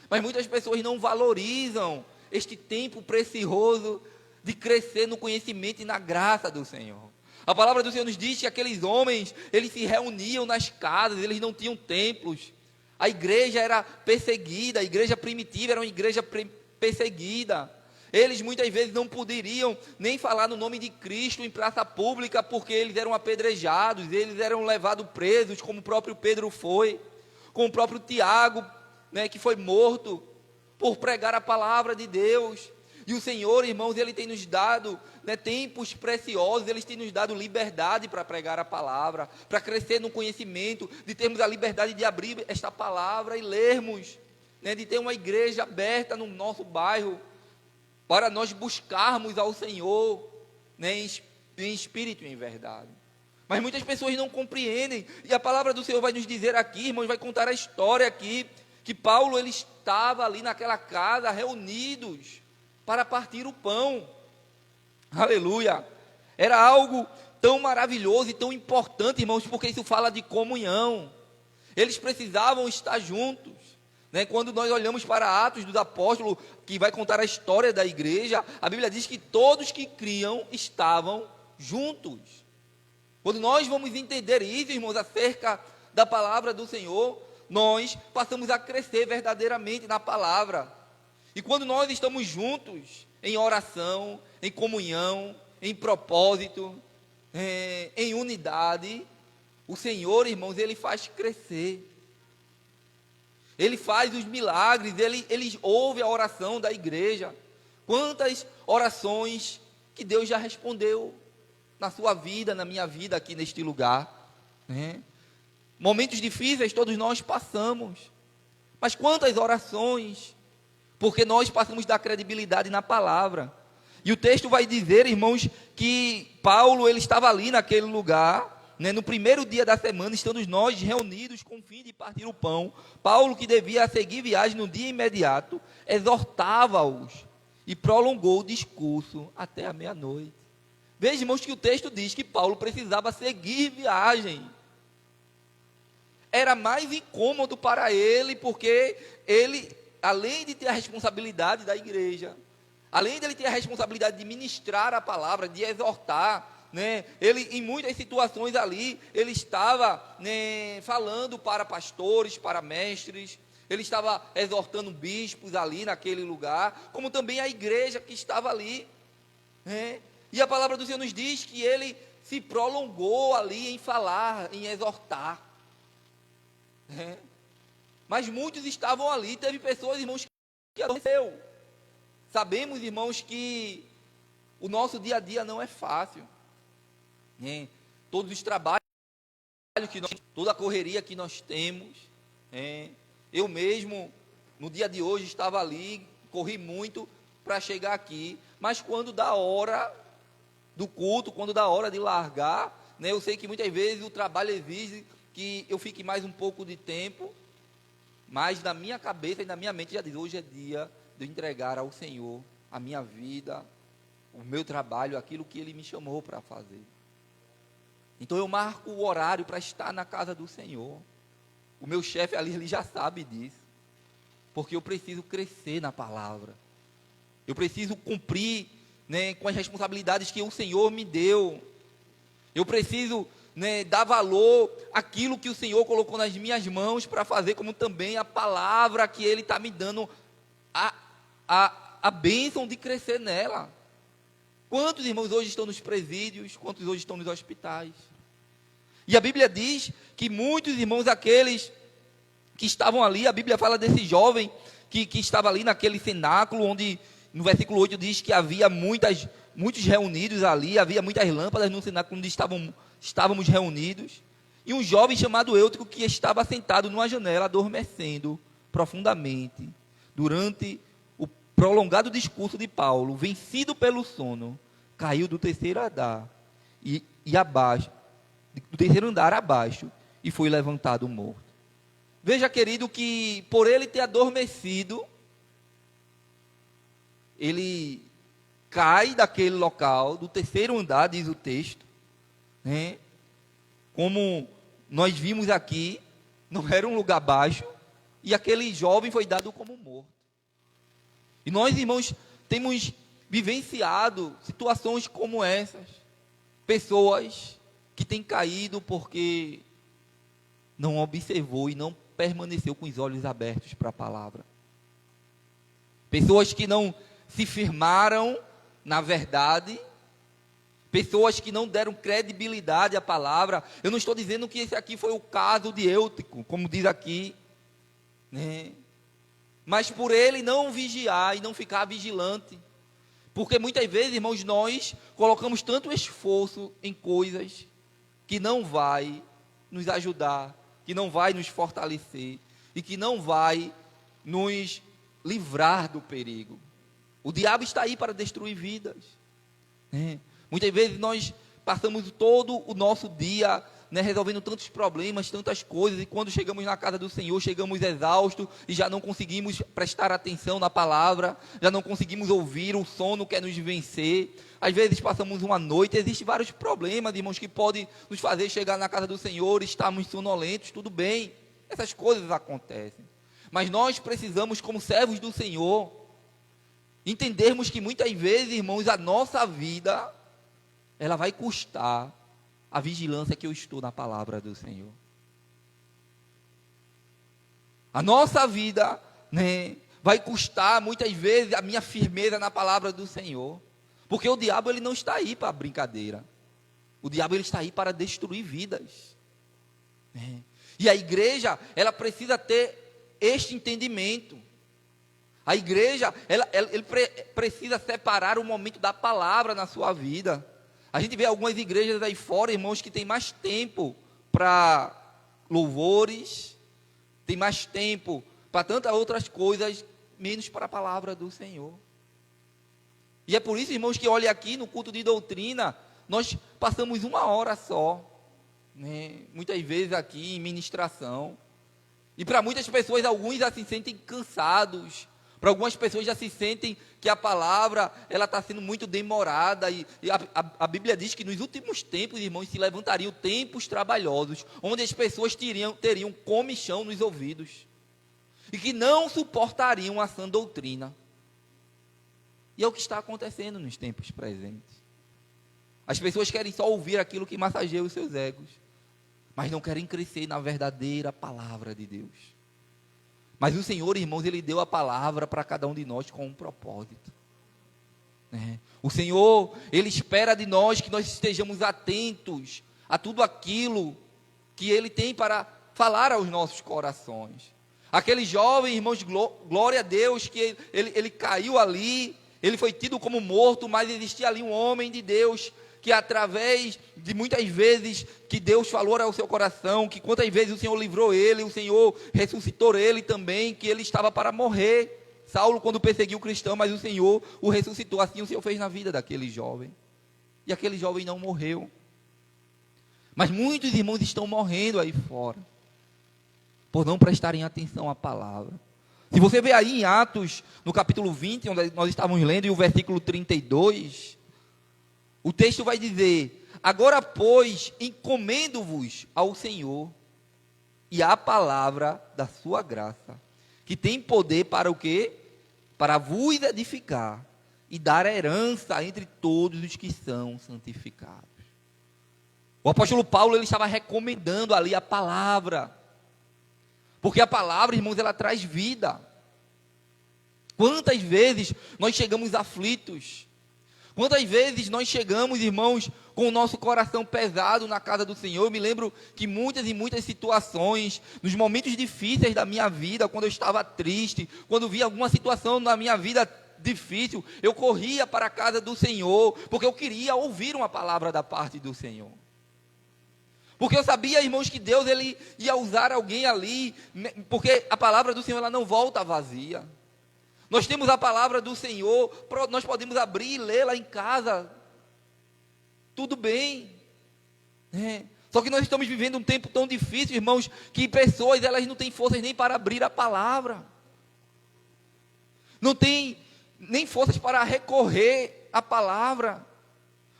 D: Mas muitas pessoas não valorizam este tempo precioso de crescer no conhecimento e na graça do Senhor. A palavra do Senhor nos diz que aqueles homens, eles se reuniam nas casas, eles não tinham templos. A igreja era perseguida, a igreja primitiva era uma igreja perseguida. Eles muitas vezes não poderiam nem falar no nome de Cristo em praça pública, porque eles eram apedrejados, eles eram levados presos, como o próprio Pedro foi, como o próprio Tiago, né, que foi morto por pregar a palavra de Deus. E o Senhor, irmãos, Ele tem nos dado, né, tempos preciosos, Ele tem nos dado liberdade para pregar a palavra, para crescer no conhecimento, de termos a liberdade de abrir esta palavra e lermos, né, de ter uma igreja aberta no nosso bairro, para nós buscarmos ao Senhor, né, em espírito e em verdade. Mas muitas pessoas não compreendem, e a palavra do Senhor vai nos dizer aqui, irmãos, vai contar a história aqui, que Paulo, ele estava ali naquela casa, reunidos, para partir o pão. Aleluia. Era algo tão maravilhoso e tão importante, irmãos, porque isso fala de comunhão. Eles precisavam estar juntos, né? Quando nós olhamos para Atos dos Apóstolos, que vai contar a história da igreja, a Bíblia diz que todos que criam estavam juntos. Quando nós vamos entender isso, irmãos, acerca da palavra do Senhor, nós passamos a crescer verdadeiramente na palavra. E quando nós estamos juntos, em oração, em comunhão, em propósito, em unidade, o Senhor, irmãos, Ele faz crescer. Ele faz os milagres, Ele ouve a oração da igreja. Quantas orações que Deus já respondeu na sua vida, na minha vida aqui neste lugar, né? Momentos difíceis todos nós passamos, mas quantas orações, porque nós passamos da credibilidade na palavra. E o texto vai dizer, irmãos, que Paulo, ele estava ali naquele lugar, né, no primeiro dia da semana, estando nós reunidos com o fim de partir o pão. Paulo, que devia seguir viagem no dia imediato, exortava-os e prolongou o discurso até a meia-noite. Veja, irmãos, que o texto diz que Paulo precisava seguir viagem. Era mais incômodo para ele, porque ele, além de ter a responsabilidade da igreja, além de ele ter a responsabilidade de ministrar a palavra, de exortar, né, ele, em muitas situações ali, ele estava, né, falando para pastores, para mestres, ele estava exortando bispos ali naquele lugar, como também a igreja que estava ali, né? E a palavra do Senhor nos diz que ele se prolongou ali em falar, em exortar. Mas muitos estavam ali. Teve pessoas, irmãos, que aconteceu. Sabemos, irmãos, que o nosso dia a dia não é fácil, todos os trabalhos que nós, toda a correria que nós temos, eu mesmo no dia de hoje estava ali, corri muito para chegar aqui, mas quando dá hora do culto, quando dá hora de largar, eu sei que muitas vezes o trabalho exige que eu fique mais um pouco de tempo, mas na minha cabeça e na minha mente já diz, hoje é dia de eu entregar ao Senhor a minha vida, o meu trabalho, aquilo que Ele me chamou para fazer. Então eu marco o horário para estar na casa do Senhor. O meu chefe ali, ele já sabe disso, porque eu preciso crescer na palavra, eu preciso cumprir, com as responsabilidades que o Senhor me deu, eu preciso, dar valor àquilo que o Senhor colocou nas minhas mãos para fazer, como também a palavra que Ele está me dando, a bênção de crescer nela. Quantos irmãos hoje estão nos presídios, quantos hoje estão nos hospitais? E a Bíblia diz que muitos irmãos, aqueles que estavam ali, a Bíblia fala desse jovem que estava ali naquele cenáculo, onde no versículo 8 diz que havia muitos reunidos ali, havia muitas lâmpadas no cenáculo onde estávamos reunidos, e um jovem chamado Eutico, que estava sentado numa janela, adormecendo profundamente, durante o prolongado discurso de Paulo, vencido pelo sono, caiu do terceiro andar, e abaixo, do terceiro andar abaixo, e foi levantado morto. Veja, querido, que por ele ter adormecido, ele cai daquele local, do terceiro andar, diz o texto, como nós vimos aqui, não era um lugar baixo, e aquele jovem foi dado como morto. E nós, irmãos, temos vivenciado situações como essas, pessoas que têm caído porque não observou e não permaneceu com os olhos abertos para a palavra, pessoas que não se firmaram na verdade, pessoas que não deram credibilidade à palavra. Eu não estou dizendo que esse aqui foi o caso de Eutico, como diz aqui, mas por ele não vigiar e não ficar vigilante, porque muitas vezes, irmãos, nós colocamos tanto esforço em coisas que não vai nos ajudar, que não vai nos fortalecer e que não vai nos livrar do perigo. O diabo está aí para destruir vidas. Muitas vezes nós passamos todo o nosso dia, resolvendo tantos problemas, tantas coisas, e quando chegamos na casa do Senhor, chegamos exaustos e já não conseguimos prestar atenção na palavra, já não conseguimos ouvir, o sono quer nos vencer. Às vezes passamos uma noite, existem vários problemas, irmãos, que podem nos fazer chegar na casa do Senhor e estarmos sonolentos, tudo bem, essas coisas acontecem. Mas nós precisamos, como servos do Senhor, entendermos que muitas vezes, irmãos, a nossa vida ela vai custar a vigilância que eu estou na palavra do Senhor. A nossa vida, né, vai custar muitas vezes a minha firmeza na palavra do Senhor. Porque o diabo, ele não está aí para brincadeira. O diabo, ele está aí para destruir vidas. Né? E a igreja, ela precisa ter este entendimento. A igreja, ele precisa separar o momento da palavra na sua vida. A gente vê algumas igrejas aí fora, irmãos, que tem mais tempo para louvores, tem mais tempo para tantas outras coisas, menos para a palavra do Senhor. E é por isso, irmãos, que olha aqui no culto de doutrina, nós passamos 1 hora só, né? Muitas vezes aqui em ministração. E para muitas pessoas, alguns já se sentem cansados. Para algumas pessoas já se sentem que a palavra ela está sendo muito demorada. E a Bíblia diz que nos últimos tempos, irmãos, se levantariam tempos trabalhosos, onde as pessoas teriam comichão nos ouvidos. E que não suportariam a sã doutrina. E é o que está acontecendo nos tempos presentes. As pessoas querem só ouvir aquilo que massageia os seus egos, mas não querem crescer na verdadeira palavra de Deus. Mas o Senhor, irmãos, Ele deu a palavra para cada um de nós com um propósito. O Senhor, Ele espera de nós que nós estejamos atentos a tudo aquilo que Ele tem para falar aos nossos corações. Aquele jovem, irmãos, glória a Deus, que ele caiu ali, ele foi tido como morto, mas existia ali um homem de Deus, que através de muitas vezes que Deus falou ao seu coração, que quantas vezes o Senhor livrou ele, o Senhor ressuscitou ele também, que ele estava para morrer. Saulo, quando perseguiu o cristão, mas o Senhor o ressuscitou. Assim o Senhor fez na vida daquele jovem. E aquele jovem não morreu. Mas muitos irmãos estão morrendo aí fora, por não prestarem atenção à palavra. Se você ver aí em Atos, no capítulo 20, onde nós estávamos lendo, e o versículo 32, o texto vai dizer: agora, pois, encomendo-vos ao Senhor e à palavra da sua graça, que tem poder para o quê? Para vos edificar e dar herança entre todos os que são santificados. O apóstolo Paulo, ele estava recomendando ali a palavra, porque a palavra, irmãos, ela traz vida. Quantas vezes nós chegamos aflitos? Quantas vezes nós chegamos, irmãos, com o nosso coração pesado na casa do Senhor? Eu me lembro que muitas e muitas situações, nos momentos difíceis da minha vida, quando eu estava triste, quando via alguma situação na minha vida difícil, eu corria para a casa do Senhor, porque eu queria ouvir uma palavra da parte do Senhor. Porque eu sabia, irmãos, que Deus ele ia usar alguém ali, porque a palavra do Senhor ela não volta vazia. Nós temos a palavra do Senhor, nós podemos abrir e lê-la em casa, tudo bem, né? Só que nós estamos vivendo um tempo tão difícil, irmãos, que pessoas elas não têm forças nem para abrir a palavra, não têm nem forças para recorrer à palavra,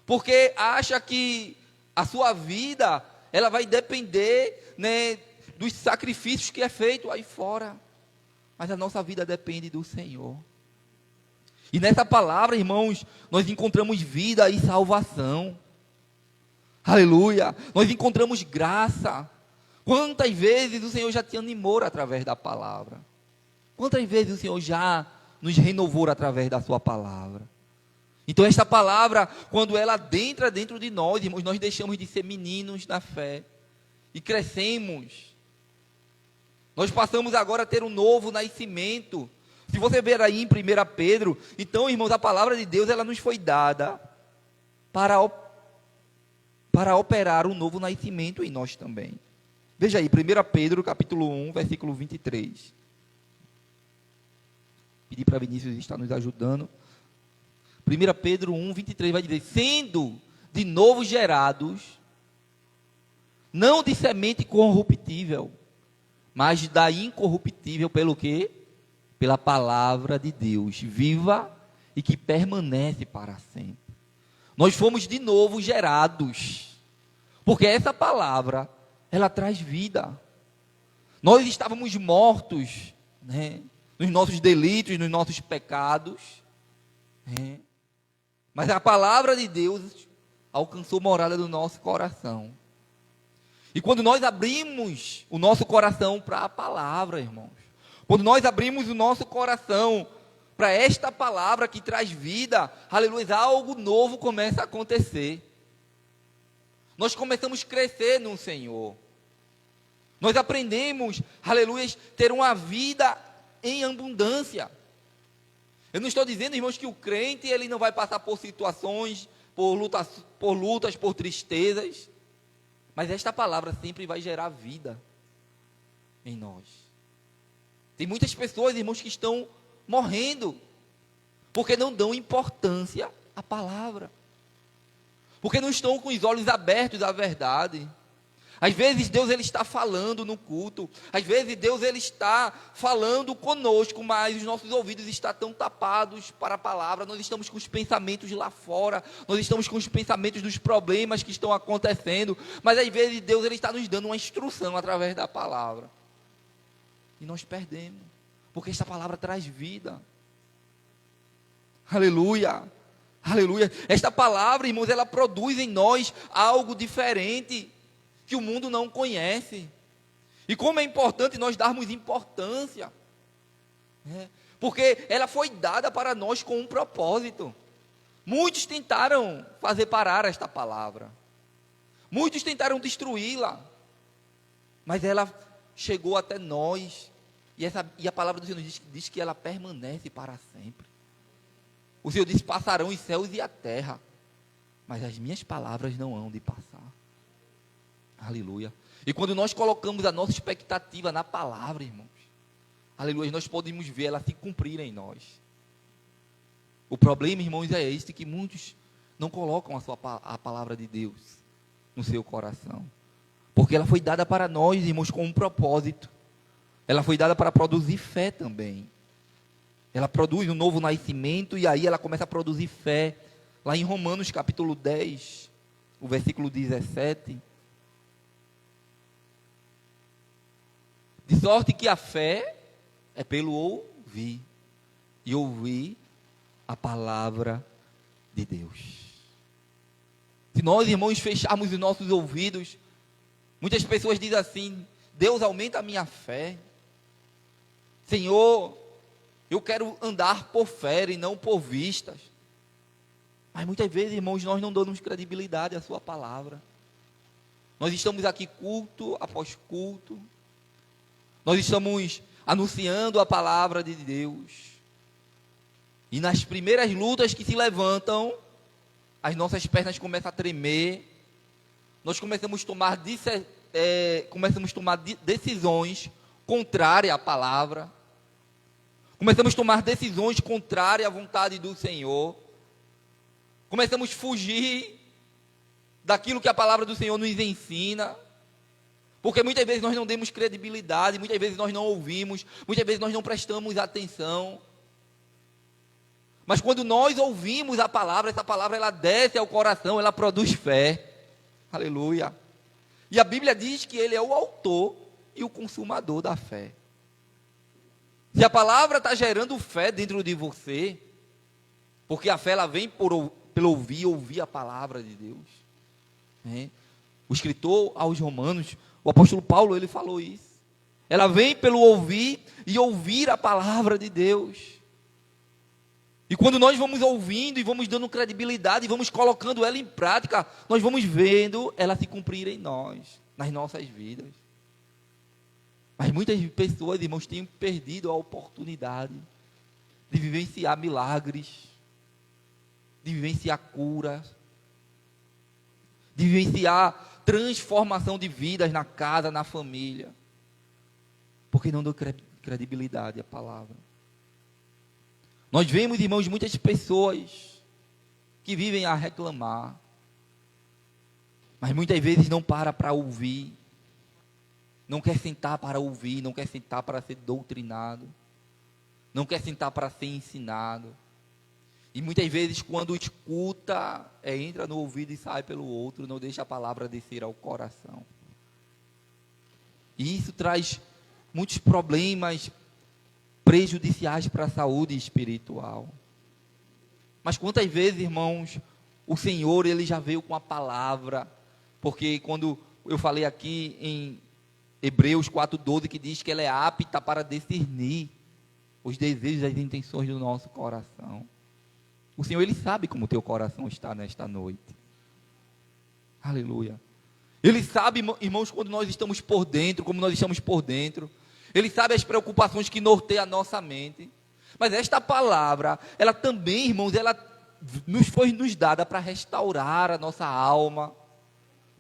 D: porque acha que a sua vida ela vai depender, né, dos sacrifícios que é feito aí fora. Mas a nossa vida depende do Senhor. E nessa palavra, irmãos, nós encontramos vida e salvação. Aleluia. Nós encontramos graça. Quantas vezes o Senhor já te animou através da palavra? Quantas vezes o Senhor já nos renovou através da sua palavra? Então esta palavra, quando ela adentra dentro de nós, irmãos, nós deixamos de ser meninos na fé e crescemos. Nós passamos agora a ter um novo nascimento. Se você ver aí em 1 Pedro, então, irmãos, a palavra de Deus ela nos foi dada para operar um novo nascimento em nós também. Veja aí, 1 Pedro capítulo 1, versículo 23. Pedi para Vinícius estar nos ajudando. 1 Pedro 1, 23 vai dizer: sendo de novo gerados, não de semente corruptível, mas da incorruptível, pelo quê? Pela palavra de Deus, viva e que permanece para sempre. Nós fomos de novo gerados, porque essa palavra, ela traz vida. Nós estávamos mortos, né, nos nossos delitos, nos nossos pecados, né? Mas a palavra de Deus, alcançou morada no nosso coração. E quando nós abrimos o nosso coração para a palavra, irmãos, quando nós abrimos o nosso coração para esta palavra que traz vida, aleluia, algo novo começa a acontecer. Nós começamos a crescer no Senhor. Nós aprendemos, aleluia, ter uma vida em abundância. Eu não estou dizendo, irmãos, que o crente ele não vai passar por situações, por lutas, por tristezas, mas esta palavra sempre vai gerar vida em nós. Tem muitas pessoas, irmãos, que estão morrendo, porque não dão importância à palavra, porque não estão com os olhos abertos à verdade. Às vezes Deus ele está falando no culto, às vezes Deus ele está falando conosco, mas os nossos ouvidos estão tão tapados para a palavra, nós estamos com os pensamentos lá fora, nós estamos com os pensamentos dos problemas que estão acontecendo, mas às vezes Deus ele está nos dando uma instrução através da palavra, e nós perdemos, porque esta palavra traz vida. Aleluia, aleluia. Esta palavra, irmãos, ela produz em nós algo diferente, que o mundo não conhece. E como é importante nós darmos importância, porque ela foi dada para nós com um propósito. Muitos tentaram fazer parar esta palavra, muitos tentaram destruí-la, mas ela chegou até nós, e a palavra do Senhor diz que ela permanece para sempre. O Senhor disse: passarão os céus e a terra, mas as minhas palavras não hão de passar. Aleluia. E quando nós colocamos a nossa expectativa na palavra, irmãos, aleluia, nós podemos ver ela se cumprir em nós. O problema, irmãos, é este, que muitos não colocam a palavra de Deus no seu coração, porque ela foi dada para nós, irmãos, com um propósito. Ela foi dada para produzir fé também. Ela produz um novo nascimento, e aí ela começa a produzir fé. Lá em Romanos capítulo 10, o versículo 17, de sorte que a fé é pelo ouvir, e ouvir a palavra de Deus. Se nós, irmãos, fecharmos os nossos ouvidos, muitas pessoas dizem assim: Deus, aumenta a minha fé. Senhor, eu quero andar por fé e não por vistas. Mas muitas vezes, irmãos, nós não damos credibilidade à sua palavra. Nós estamos aqui culto após culto, nós estamos anunciando a palavra de Deus, e nas primeiras lutas que se levantam, as nossas pernas começam a tremer, nós começamos a tomar decisões contrárias à palavra, começamos a tomar decisões contrárias à vontade do Senhor, começamos a fugir daquilo que a palavra do Senhor nos ensina, porque muitas vezes nós não demos credibilidade, muitas vezes nós não ouvimos, muitas vezes nós não prestamos atenção. Mas quando nós ouvimos a palavra, essa palavra ela desce ao coração, ela produz fé. Aleluia. E a Bíblia diz que Ele é o autor e o consumador da fé. Se a palavra está gerando fé dentro de você, porque a fé ela vem pelo ouvir a palavra de Deus, né? O escritor aos Romanos, o apóstolo Paulo, ele falou isso. Ela vem pelo ouvir e ouvir a palavra de Deus. E quando nós vamos ouvindo e vamos dando credibilidade e vamos colocando ela em prática, nós vamos vendo ela se cumprir em nós, nas nossas vidas. Mas muitas pessoas, irmãos, têm perdido a oportunidade de vivenciar milagres, de vivenciar curas, de vivenciar transformação de vidas na casa, na família, porque não deu credibilidade à palavra. Nós vemos, irmãos, muitas pessoas que vivem a reclamar, mas muitas vezes não para ouvir, não quer sentar para ouvir, não quer sentar para ser doutrinado, não quer sentar para ser ensinado. E muitas vezes, quando escuta, entra no ouvido e sai pelo outro, não deixa a palavra descer ao coração. E isso traz muitos problemas prejudiciais para a saúde espiritual. Mas quantas vezes, irmãos, o Senhor, Ele já veio com a palavra, porque quando eu falei aqui em Hebreus 4,12, que diz que ela é apta para discernir os desejos e as intenções do nosso coração. O Senhor, Ele sabe como o teu coração está nesta noite. Aleluia. Ele sabe, irmãos, quando nós estamos por dentro, como nós estamos por dentro. Ele sabe as preocupações que norteiam a nossa mente. Mas esta palavra, ela também, irmãos, ela foi nos dada para restaurar a nossa alma,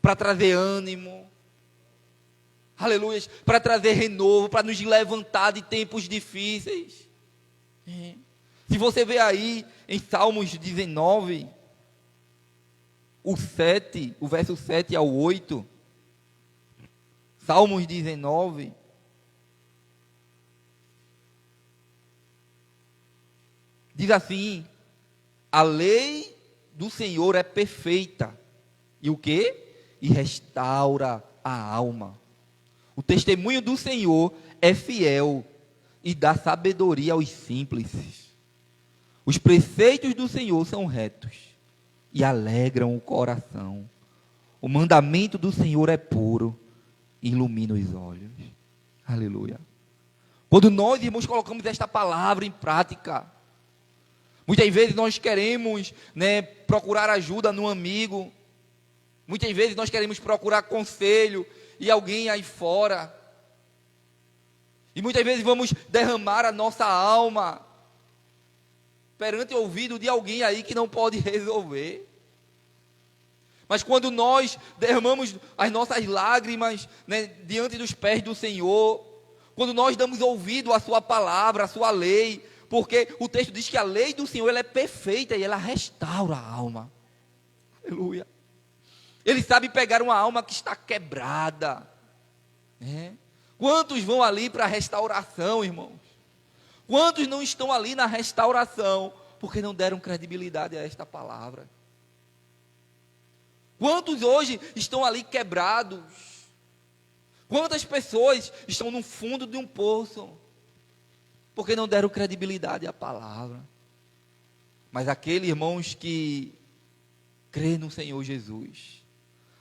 D: para trazer ânimo, aleluia, para trazer renovo, para nos levantar de tempos difíceis. Se você vê aí em Salmos 19, o verso 7 ao 8, Salmos 19, diz assim: a lei do Senhor é perfeita, e o quê? E restaura a alma. O testemunho do Senhor é fiel, e dá sabedoria aos simples. Os preceitos do Senhor são retos, e alegram o coração. O mandamento do Senhor é puro, e ilumina os olhos. Aleluia. Quando nós, irmãos, colocamos esta palavra em prática, muitas vezes nós queremos, procurar ajuda no amigo. Muitas vezes nós queremos procurar conselho e alguém aí fora. E muitas vezes vamos derramar a nossa alma perante o ouvido de alguém aí que não pode resolver. Mas quando nós derramamos as nossas lágrimas, diante dos pés do Senhor, quando nós damos ouvido à sua palavra, à sua lei, porque o texto diz que a lei do Senhor ela é perfeita e ela restaura a alma. Aleluia. Ele sabe pegar uma alma que está quebrada. Quantos vão ali para a restauração, irmãos? Quantos não estão ali na restauração porque não deram credibilidade a esta palavra? Quantos hoje estão ali quebrados? Quantas pessoas estão no fundo de um poço porque não deram credibilidade à palavra? Mas aquele, irmãos, que crê no Senhor Jesus,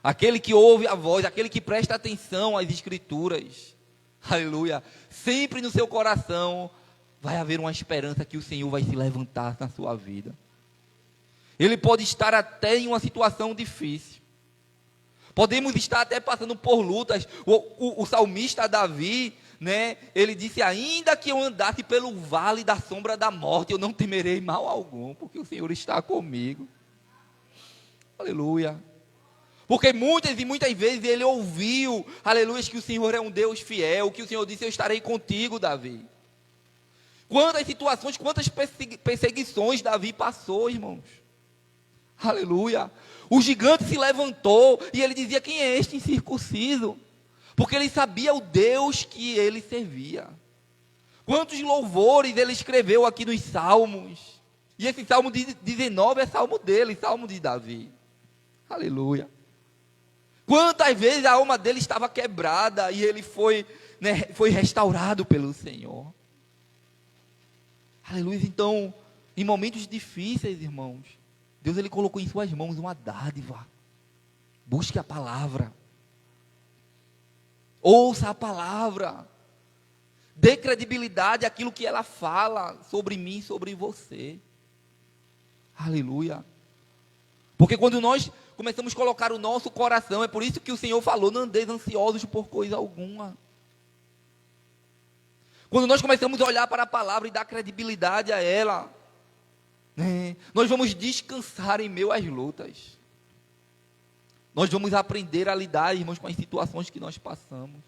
D: aquele que ouve a voz, aquele que presta atenção às Escrituras, aleluia, sempre no seu coração vai haver uma esperança que o Senhor vai se levantar na sua vida. Ele pode estar até em uma situação difícil, podemos estar até passando por lutas. O salmista Davi, ele disse: ainda que eu andasse pelo vale da sombra da morte, eu não temerei mal algum, porque o Senhor está comigo. Aleluia. Porque muitas e muitas vezes ele ouviu, aleluia, que o Senhor é um Deus fiel, que o Senhor disse: eu estarei contigo, Davi. Quantas situações, quantas perseguições Davi passou, irmãos. Aleluia. O gigante se levantou e ele dizia: quem é este incircunciso? Porque ele sabia o Deus que ele servia. Quantos louvores ele escreveu aqui nos Salmos. E esse Salmo 19 é Salmo dele, Salmo de Davi. Aleluia. Quantas vezes a alma dele estava quebrada e ele foi restaurado pelo Senhor. Aleluia. Então, em momentos difíceis, irmãos, Deus ele colocou em suas mãos uma dádiva. Busque a palavra. Ouça a palavra. Dê credibilidade àquilo que ela fala sobre mim, sobre você. Aleluia. Porque quando nós começamos a colocar o nosso coração, é por isso que o Senhor falou: não andeis ansiosos por coisa alguma. Quando nós começamos a olhar para a palavra e dar credibilidade a ela, nós vamos descansar em meio às lutas. Nós vamos aprender a lidar, irmãos, com as situações que nós passamos.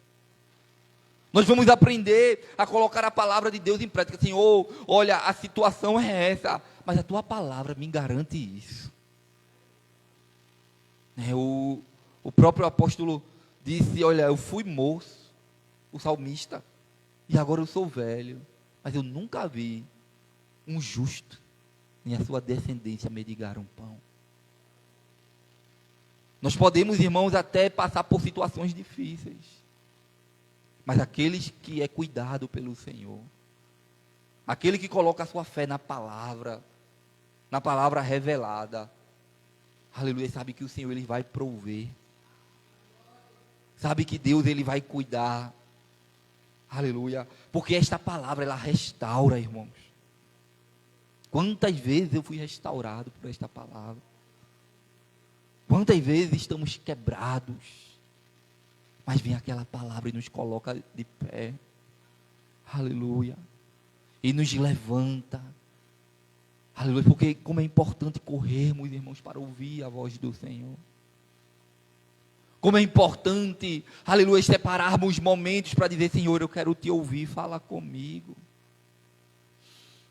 D: Nós vamos aprender a colocar a palavra de Deus em prática. Senhor, olha, a situação é essa, mas a tua palavra me garante isso. O próprio apóstolo disse: olha, eu fui moço, o salmista, e agora eu sou velho, mas eu nunca vi um justo nem a sua descendência mendigar um pão. Nós podemos, irmãos, até passar por situações difíceis, mas aqueles que é cuidado pelo Senhor, aquele que coloca a sua fé na palavra revelada, Aleluia, sabe que o Senhor Ele vai prover. Sabe que Deus Ele vai cuidar. Aleluia. Porque esta palavra ela restaura, irmãos. Quantas vezes eu fui restaurado por esta palavra? Quantas vezes estamos quebrados? Mas vem aquela palavra e nos coloca de pé. Aleluia. E nos levanta. Aleluia. Porque como é importante corrermos, irmãos, para ouvir a voz do Senhor. Como é importante, aleluia, separarmos momentos para dizer: Senhor, eu quero te ouvir, fala comigo.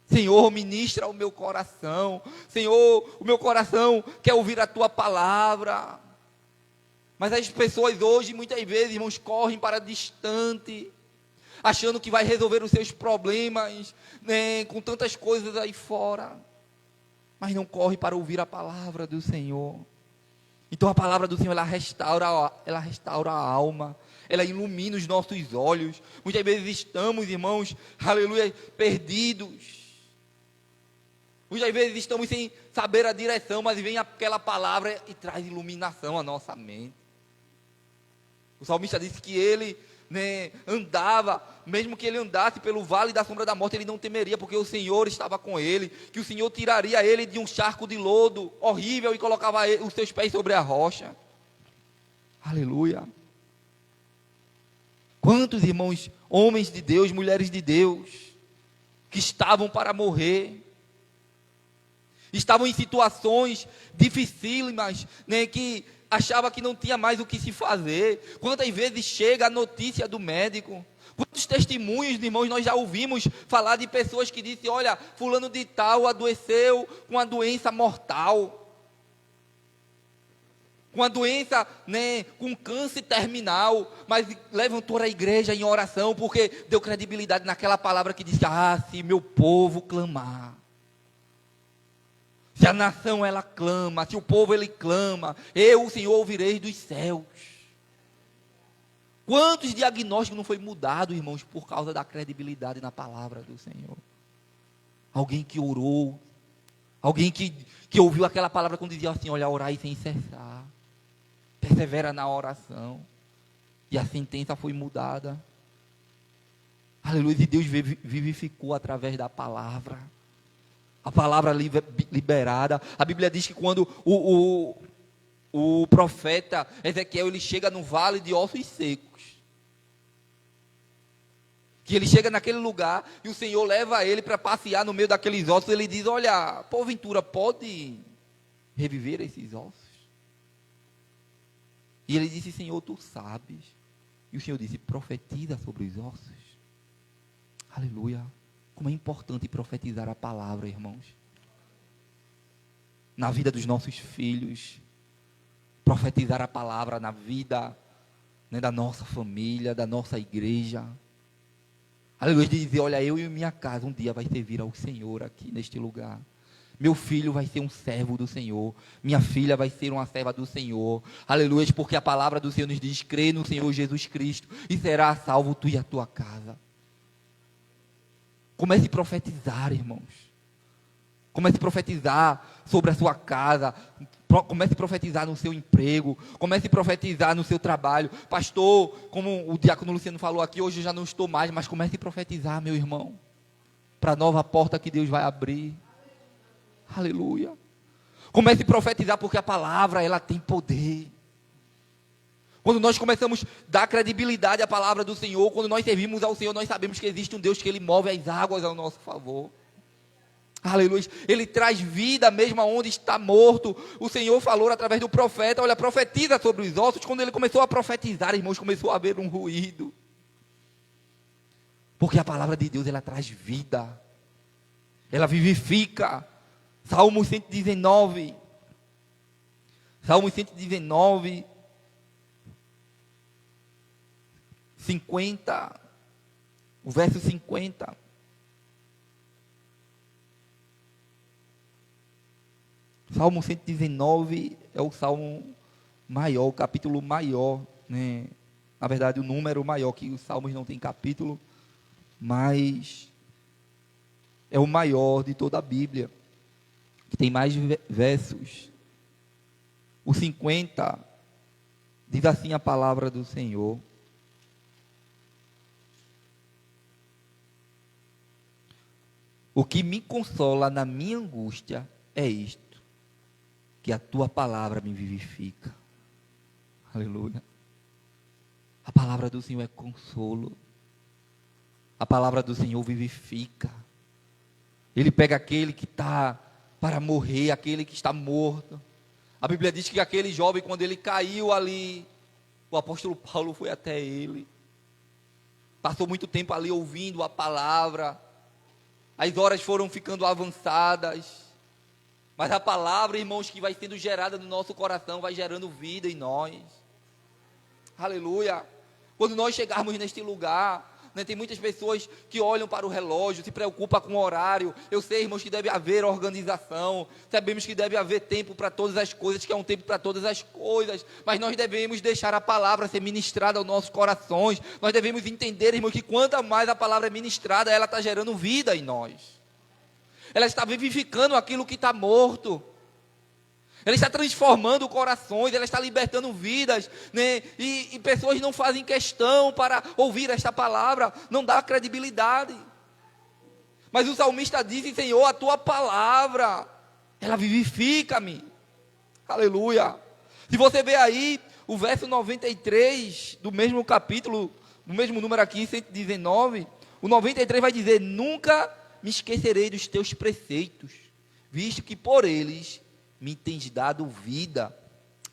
D: Senhor, ministra o meu coração. Senhor, o meu coração quer ouvir a tua palavra. Mas as pessoas hoje, muitas vezes, irmãos, correm para distante, achando que vai resolver os seus problemas, né, com tantas coisas aí fora. Mas não corre para ouvir a palavra do Senhor. Então a palavra do Senhor, ela restaura a alma, ela ilumina os nossos olhos. Muitas vezes estamos, irmãos, aleluia, perdidos. Muitas vezes estamos sem saber a direção, mas vem aquela palavra e traz iluminação à nossa mente. O salmista disse que ele, né, andava, mesmo que ele andasse pelo vale da sombra da morte, ele não temeria, porque o Senhor estava com ele, que o Senhor tiraria ele de um charco de lodo horrível e colocava os seus pés sobre a rocha. Aleluia. Quantos irmãos, homens de Deus, mulheres de Deus, que estavam para morrer, estavam em situações dificílimas, né, que achava que não tinha mais o que se fazer. Quantas vezes chega a notícia do médico? Quantos testemunhos, irmãos, nós já ouvimos falar de pessoas que dizem: olha, fulano de tal adoeceu com a doença mortal, com a doença, né, com câncer terminal, mas levantou a igreja em oração, porque deu credibilidade naquela palavra que disse: ah, se meu povo clamar, se a nação ela clama, se o povo ele clama, eu, o Senhor, ouvirei dos céus. Quantos diagnósticos não foi mudado, irmãos, por causa da credibilidade na palavra do Senhor? Alguém que orou, alguém que ouviu aquela palavra quando dizia assim: olha, orai sem cessar, persevera na oração, e a sentença foi mudada. Aleluia, e Deus vivificou através da palavra. A palavra liberada. A Bíblia diz que quando o profeta Ezequiel, ele chega no vale de ossos secos, que ele chega naquele lugar e o Senhor leva ele para passear no meio daqueles ossos. Ele diz: olha, porventura pode reviver esses ossos? E ele disse: Senhor, tu sabes. E o Senhor disse: profetiza sobre os ossos. Aleluia. Como é importante profetizar a palavra, irmãos, na vida dos nossos filhos, profetizar a palavra na vida, né, da nossa família, da nossa igreja. Aleluia, de dizer: olha, eu e minha casa um dia vai servir ao Senhor aqui neste lugar. Meu filho vai ser um servo do Senhor, minha filha vai ser uma serva do Senhor. Aleluia, porque a palavra do Senhor nos diz: crê no Senhor Jesus Cristo e será salvo tu e a tua casa. Comece a profetizar, irmãos. Comece a profetizar sobre a sua casa. Comece a profetizar no seu emprego. Comece a profetizar no seu trabalho. Pastor, como o diácono Luciano falou aqui, hoje eu já não estou mais, mas comece a profetizar, meu irmão, para a nova porta que Deus vai abrir. Aleluia. Comece a profetizar, porque a palavra, ela tem poder. Quando nós começamos a dar credibilidade à palavra do Senhor, quando nós servimos ao Senhor, nós sabemos que existe um Deus que Ele move as águas ao nosso favor. Aleluia. Ele traz vida mesmo aonde está morto. O Senhor falou através do profeta: olha, profetiza sobre os ossos. Quando ele começou a profetizar, irmãos, começou a haver um ruído. Porque a palavra de Deus, ela traz vida. Ela vivifica. Salmo 119. Salmo 119. 50, o verso 50. Salmo 119 é o salmo maior, o capítulo maior, né? Na verdade, o número maior, que os salmos não têm capítulo, mas é o maior de toda a Bíblia, que tem mais versos. o 50, diz assim a palavra do Senhor: o que me consola na minha angústia é isto, que a tua palavra me vivifica. Aleluia. A palavra do Senhor é consolo. A palavra do Senhor vivifica. Ele pega aquele que está para morrer, aquele que está morto. A Bíblia diz que aquele jovem, quando ele caiu ali, o apóstolo Paulo foi até ele. Passou muito tempo ali ouvindo a palavra. As horas foram ficando avançadas. Mas a palavra, irmãos, que vai sendo gerada no nosso coração, vai gerando vida em nós. Aleluia. Quando nós chegarmos neste lugar, né, tem muitas pessoas que olham para o relógio, se preocupam com o horário. Eu sei, irmãos, que deve haver organização. Sabemos que deve haver tempo para todas as coisas, que é um tempo para todas as coisas. Mas nós devemos deixar a palavra ser ministrada aos nossos corações. Nós devemos entender, irmãos, que quanto mais a palavra é ministrada, ela está gerando vida em nós. Ela está vivificando aquilo que está morto. Ela está transformando corações, ela está libertando vidas, né? E pessoas não fazem questão para ouvir esta palavra, não dá credibilidade. Mas o salmista disse: Senhor, a tua palavra, ela vivifica-me. Aleluia. Se você vê aí o verso 93 do mesmo capítulo, do mesmo número aqui, 119, o 93 vai dizer: nunca me esquecerei dos teus preceitos, visto que por eles me tens dado vida.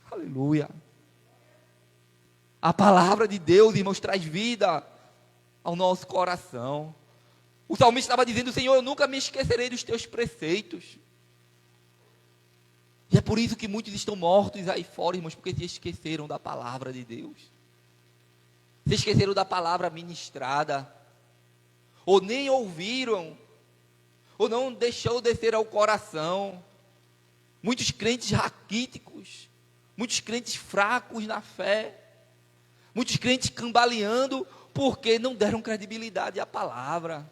D: Aleluia. A palavra de Deus, irmãos, traz vida ao nosso coração. O salmista estava dizendo: Senhor, eu nunca me esquecerei dos teus preceitos. E é por isso que muitos estão mortos aí fora, irmãos, porque se esqueceram da palavra de Deus. Se esqueceram da palavra ministrada. Ou nem ouviram, ou não deixou descer ao coração. Muitos crentes raquíticos, muitos crentes fracos na fé, muitos crentes cambaleando porque não deram credibilidade à palavra.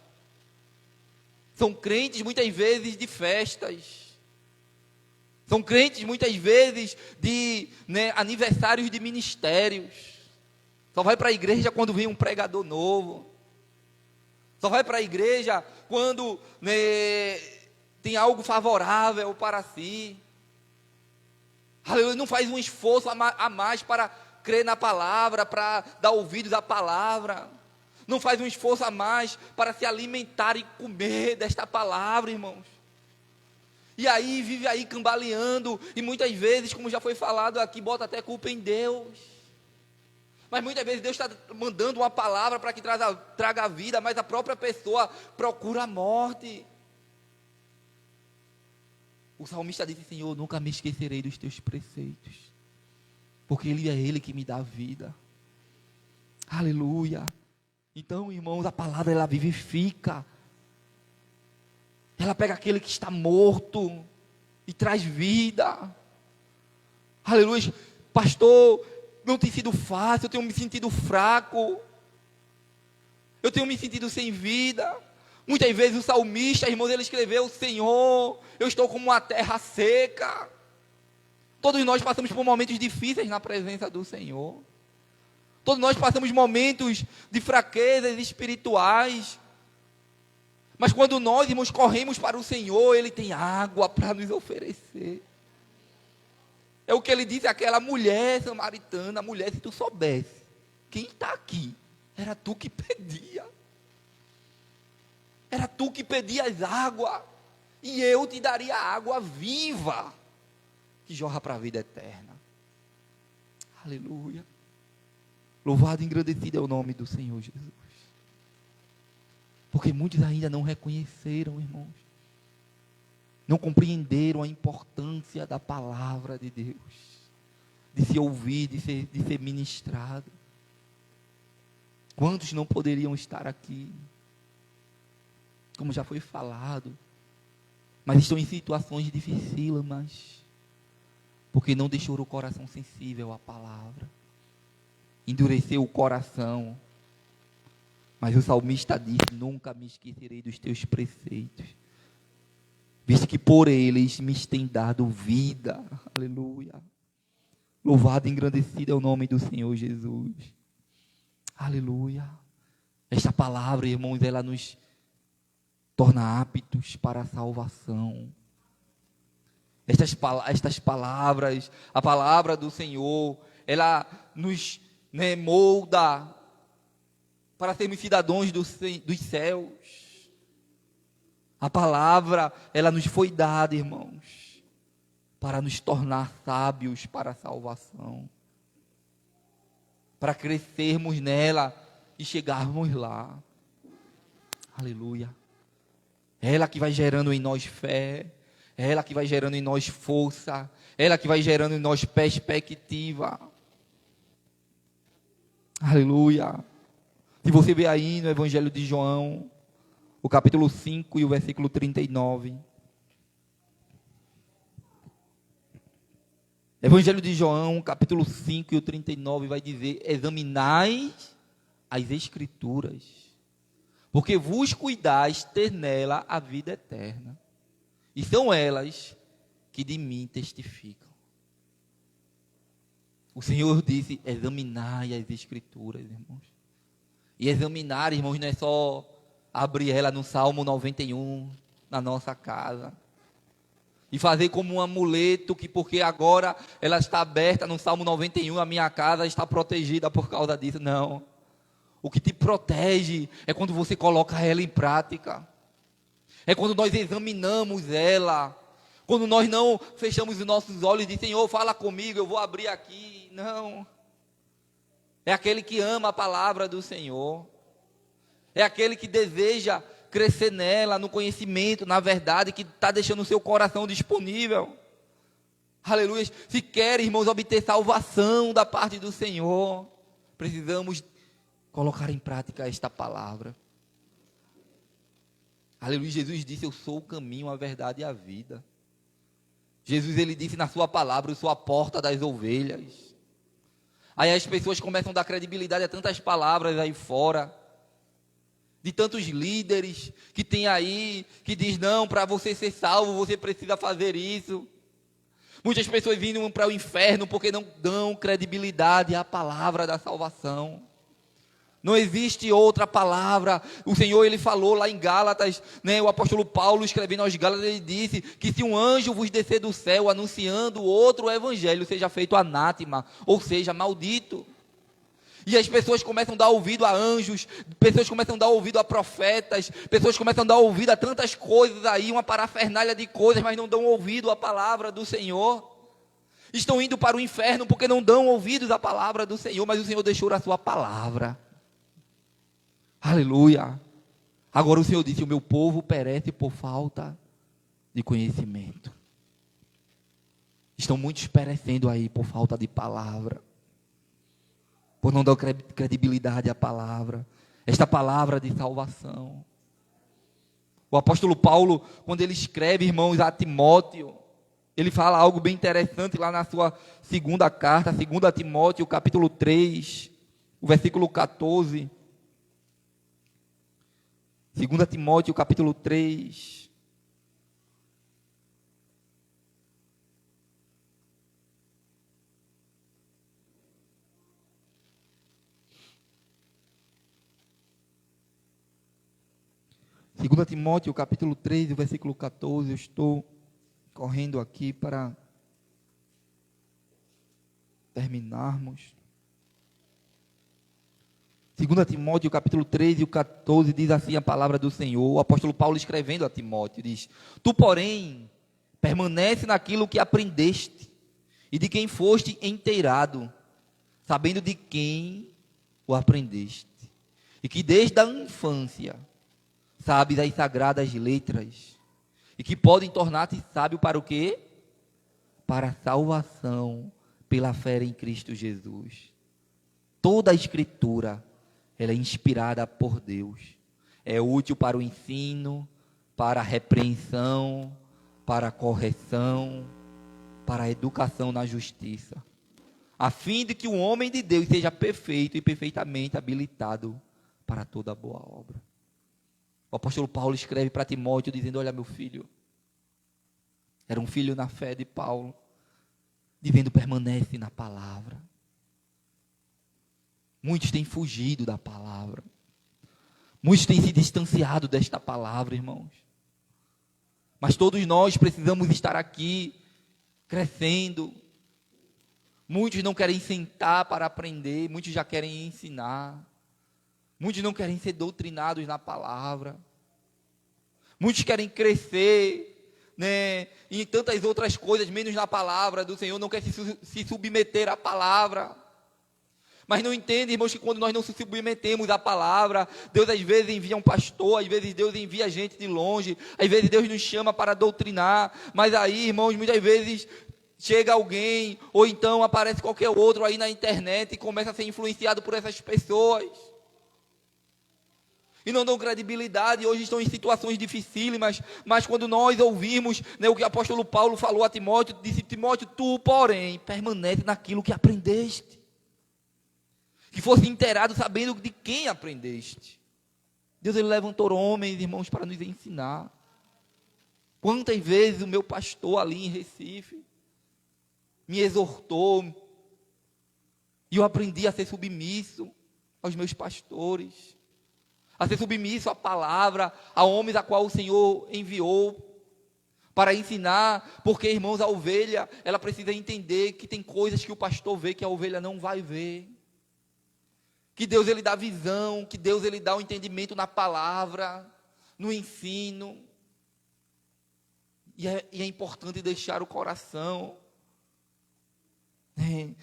D: São crentes muitas vezes de festas, são crentes muitas vezes de aniversários de ministérios. Só vai para a igreja quando vem um pregador novo, só vai para a igreja quando tem algo favorável para si. Aleluia, não faz um esforço a mais para crer na palavra, para dar ouvidos à palavra. Não faz um esforço a mais para se alimentar e comer desta palavra, irmãos. E aí vive aí cambaleando, e muitas vezes, como já foi falado aqui, bota até culpa em Deus. Mas muitas vezes Deus está mandando uma palavra para que traga a vida, mas a própria pessoa procura a morte. O salmista disse: Senhor, nunca me esquecerei dos teus preceitos, porque Ele que me dá vida. Aleluia. Então, irmãos, a palavra, ela vivifica. Ela pega aquele que está morto e traz vida. Aleluia. Pastor, não tem sido fácil, eu tenho me sentido fraco, eu tenho me sentido sem vida. Muitas vezes o salmista, irmãos, ele escreveu: Senhor, eu estou como uma terra seca. Todos nós passamos por momentos difíceis na presença do Senhor. Todos nós passamos momentos de fraquezas espirituais. Mas quando nós, irmãos, corremos para o Senhor, Ele tem água para nos oferecer. É o que Ele disse àquela mulher samaritana: mulher, se tu soubesse quem está aqui, era tu que pedia. Era tu que pedias água, e eu te daria água viva, que jorra para a vida eterna. Aleluia. Louvado e engrandecido é o nome do Senhor Jesus. Porque muitos ainda não reconheceram, irmãos, não compreenderam a importância da palavra de Deus, de se ouvir, de ser ministrado. Quantos não poderiam estar aqui, como já foi falado, mas estão em situações dificílimas, porque não deixou o coração sensível à palavra, endureceu o coração. Mas o salmista diz: nunca me esquecerei dos teus preceitos, visto que por eles me têm dado vida. Aleluia. Louvado e engrandecido é o nome do Senhor Jesus. Aleluia. Esta palavra, irmãos, ela nos torna aptos para a salvação. Estas palavras, a palavra do Senhor, ela nos molda para sermos cidadãos dos céus. A palavra, ela nos foi dada, irmãos, para nos tornar sábios para a salvação, para crescermos nela e chegarmos lá. Aleluia. É ela que vai gerando em nós fé, é ela que vai gerando em nós força, é ela que vai gerando em nós perspectiva. Aleluia. Se você vê aí no Evangelho de João, o capítulo 5 e o versículo 39. Evangelho de João, capítulo 5 e o 39 vai dizer: examinai as Escrituras, porque vos cuidais ter nela a vida eterna, e são elas que de mim testificam. O Senhor disse: examinai as Escrituras, irmãos. E examinar, irmãos, não é só abrir ela no Salmo 91, na nossa casa, e fazer como um amuleto, que porque agora ela está aberta no Salmo 91, a minha casa está protegida por causa disso. Não. O que te protege é quando você coloca ela em prática. É quando nós examinamos ela. Quando nós não fechamos os nossos olhos e dizemos: Senhor, fala comigo, eu vou abrir aqui. Não. É aquele que ama a palavra do Senhor. É aquele que deseja crescer nela, no conhecimento, na verdade, que está deixando o seu coração disponível. Aleluia. Se quer, irmãos, obter salvação da parte do Senhor, precisamos colocar em prática esta palavra. Aleluia. Jesus disse: eu sou o caminho, a verdade e a vida. Jesus, ele disse na sua palavra: eu sou a porta das ovelhas. Aí as pessoas começam a dar credibilidade a tantas palavras aí fora, de tantos líderes que tem aí, que diz: não, para você ser salvo, você precisa fazer isso. Muitas pessoas vindo para o inferno porque não dão credibilidade à palavra da salvação. Não existe outra palavra. O Senhor, ele falou lá em Gálatas, né, o apóstolo Paulo escrevendo aos Gálatas, ele disse que se um anjo vos descer do céu anunciando outro evangelho, seja feito anátema, ou seja, maldito. E as pessoas começam a dar ouvido a anjos, pessoas começam a dar ouvido a profetas, pessoas começam a dar ouvido a tantas coisas aí, uma parafernália de coisas, mas não dão ouvido à palavra do Senhor. Estão indo para o inferno porque não dão ouvidos à palavra do Senhor, mas o Senhor deixou a sua palavra. Aleluia. Agora o Senhor disse: o meu povo perece por falta de conhecimento. Estão muitos perecendo aí por falta de palavra, por não dar credibilidade à palavra, esta palavra de salvação. O apóstolo Paulo, quando ele escreve, irmãos, a Timóteo, ele fala algo bem interessante lá na sua segunda carta, 2 Timóteo, capítulo 3, o versículo 14. 2 Timóteo, capítulo 3. Segunda Timóteo, capítulo 3, o versículo 14, eu estou correndo aqui para terminarmos. 2 Timóteo, capítulo 3 e o 14, diz assim a palavra do Senhor. O apóstolo Paulo escrevendo a Timóteo, diz: tu, porém, permanece naquilo que aprendeste e de quem foste inteirado, sabendo de quem o aprendeste, e que desde a infância sabes as sagradas letras, e que podem tornar-te sábio para o quê? Para a salvação pela fé em Cristo Jesus. Toda a Escritura, ela é inspirada por Deus, é útil para o ensino, para a repreensão, para a correção, para a educação na justiça, a fim de que o homem de Deus seja perfeito e perfeitamente habilitado para toda boa obra. O apóstolo Paulo escreve para Timóteo dizendo: olha, meu filho, era um filho na fé de Paulo, dizendo: permanece na palavra. Muitos têm fugido da palavra. Muitos têm se distanciado desta palavra, irmãos. Mas todos nós precisamos estar aqui, crescendo. Muitos não querem sentar para aprender, muitos já querem ensinar. Muitos não querem ser doutrinados na palavra. Muitos querem crescer, né, em tantas outras coisas, menos na palavra do Senhor, não querem se submeter à palavra. Mas não entendem, irmãos, que quando nós não se submetemos à palavra, Deus às vezes envia um pastor, às vezes Deus envia gente de longe, às vezes Deus nos chama para doutrinar, mas aí, irmãos, muitas vezes chega alguém, ou então aparece qualquer outro aí na internet e começa a ser influenciado por essas pessoas. E não dão credibilidade, hoje estão em situações dificílimas, mas quando nós ouvimos, né, o que o apóstolo Paulo falou a Timóteo, disse: Timóteo, tu, porém, permanece naquilo que aprendeste. Que fosse inteirado sabendo de quem aprendeste. Deus, ele levantou homens, irmãos, para nos ensinar. Quantas vezes o meu pastor ali em Recife me exortou, e eu aprendi a ser submisso aos meus pastores, a ser submisso à palavra, a homens a qual o Senhor enviou para ensinar, porque, irmãos, a ovelha, ela precisa entender que tem coisas que o pastor vê que a ovelha não vai ver, que Deus, ele dá visão, que Deus, ele dá o entendimento na palavra, no ensino, e é importante deixar o coração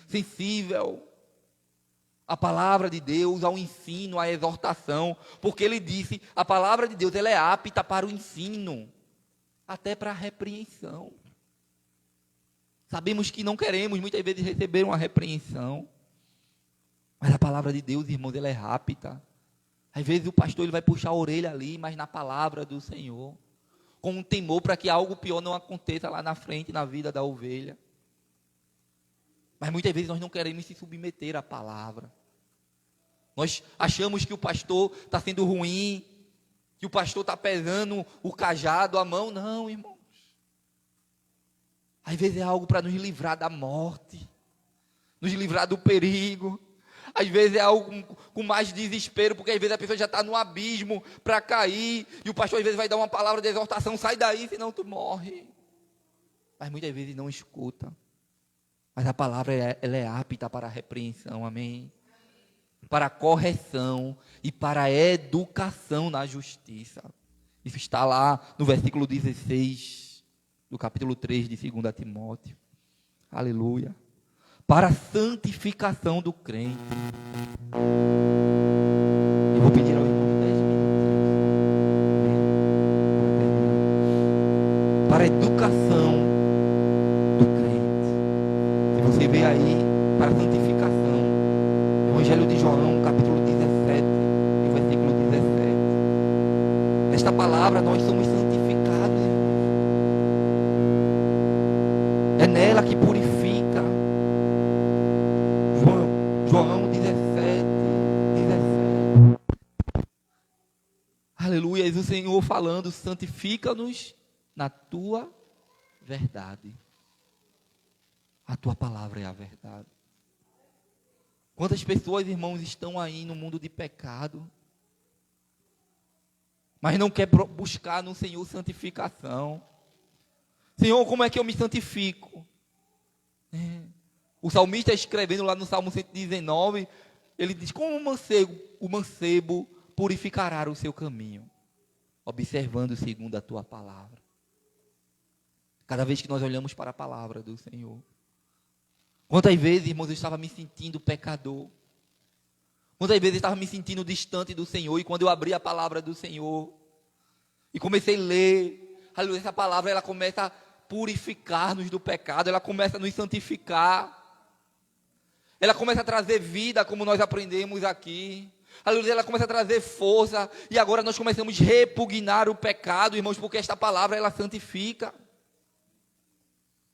D: sensível à palavra de Deus, ao ensino, à exortação, porque ele disse: a palavra de Deus, ela é apta para o ensino, até para a repreensão. Sabemos que não queremos muitas vezes receber uma repreensão, mas a palavra de Deus, irmãos, ela é apta. Às vezes o pastor, ele vai puxar a orelha ali, mas na palavra do Senhor, com um temor para que algo pior não aconteça lá na frente, na vida da ovelha. Mas muitas vezes nós não queremos se submeter à palavra. Nós achamos que o pastor está sendo ruim, que o pastor está pesando o cajado, a mão. Não, irmãos. Às vezes é algo para nos livrar da morte, nos livrar do perigo. Às vezes é algo com mais desespero, porque às vezes a pessoa já está no abismo para cair, e o pastor às vezes vai dar uma palavra de exortação: sai daí, senão tu morre. Mas muitas vezes não escuta. Mas a palavra, ela é apta para a repreensão, amém? Para a correção e para a educação na justiça. Isso está lá no versículo 16 do capítulo 3 de 2 Timóteo. Aleluia. Para a santificação do crente. Eu vou pedir ao irmão 10 minutos. Para a educação do crente. Se você vê aí, para a santificação. Evangelho de João, capítulo 17, versículo 17. Nesta palavra nós somos santificados, irmãos. É nela que purifica. João 17. Aleluia, o Senhor falando: santifica-nos na tua verdade. A tua palavra é a verdade. Quantas pessoas, irmãos, estão aí no mundo de pecado, mas não quer buscar no Senhor santificação. Senhor, como é que eu me santifico? O salmista, escrevendo lá no Salmo 119, ele diz: como o mancebo purificará o seu caminho, observando segundo a tua palavra. Cada vez que nós olhamos para a palavra do Senhor, quantas vezes, irmãos, eu estava me sentindo pecador, quantas vezes eu estava me sentindo distante do Senhor, e quando eu abri a palavra do Senhor e comecei a ler, aleluia, essa palavra, ela começa a purificar-nos do pecado, ela começa a nos santificar, ela começa a trazer vida, como nós aprendemos aqui, aleluia, ela começa a trazer força, e agora nós começamos a repugnar o pecado, irmãos, porque esta palavra, ela santifica.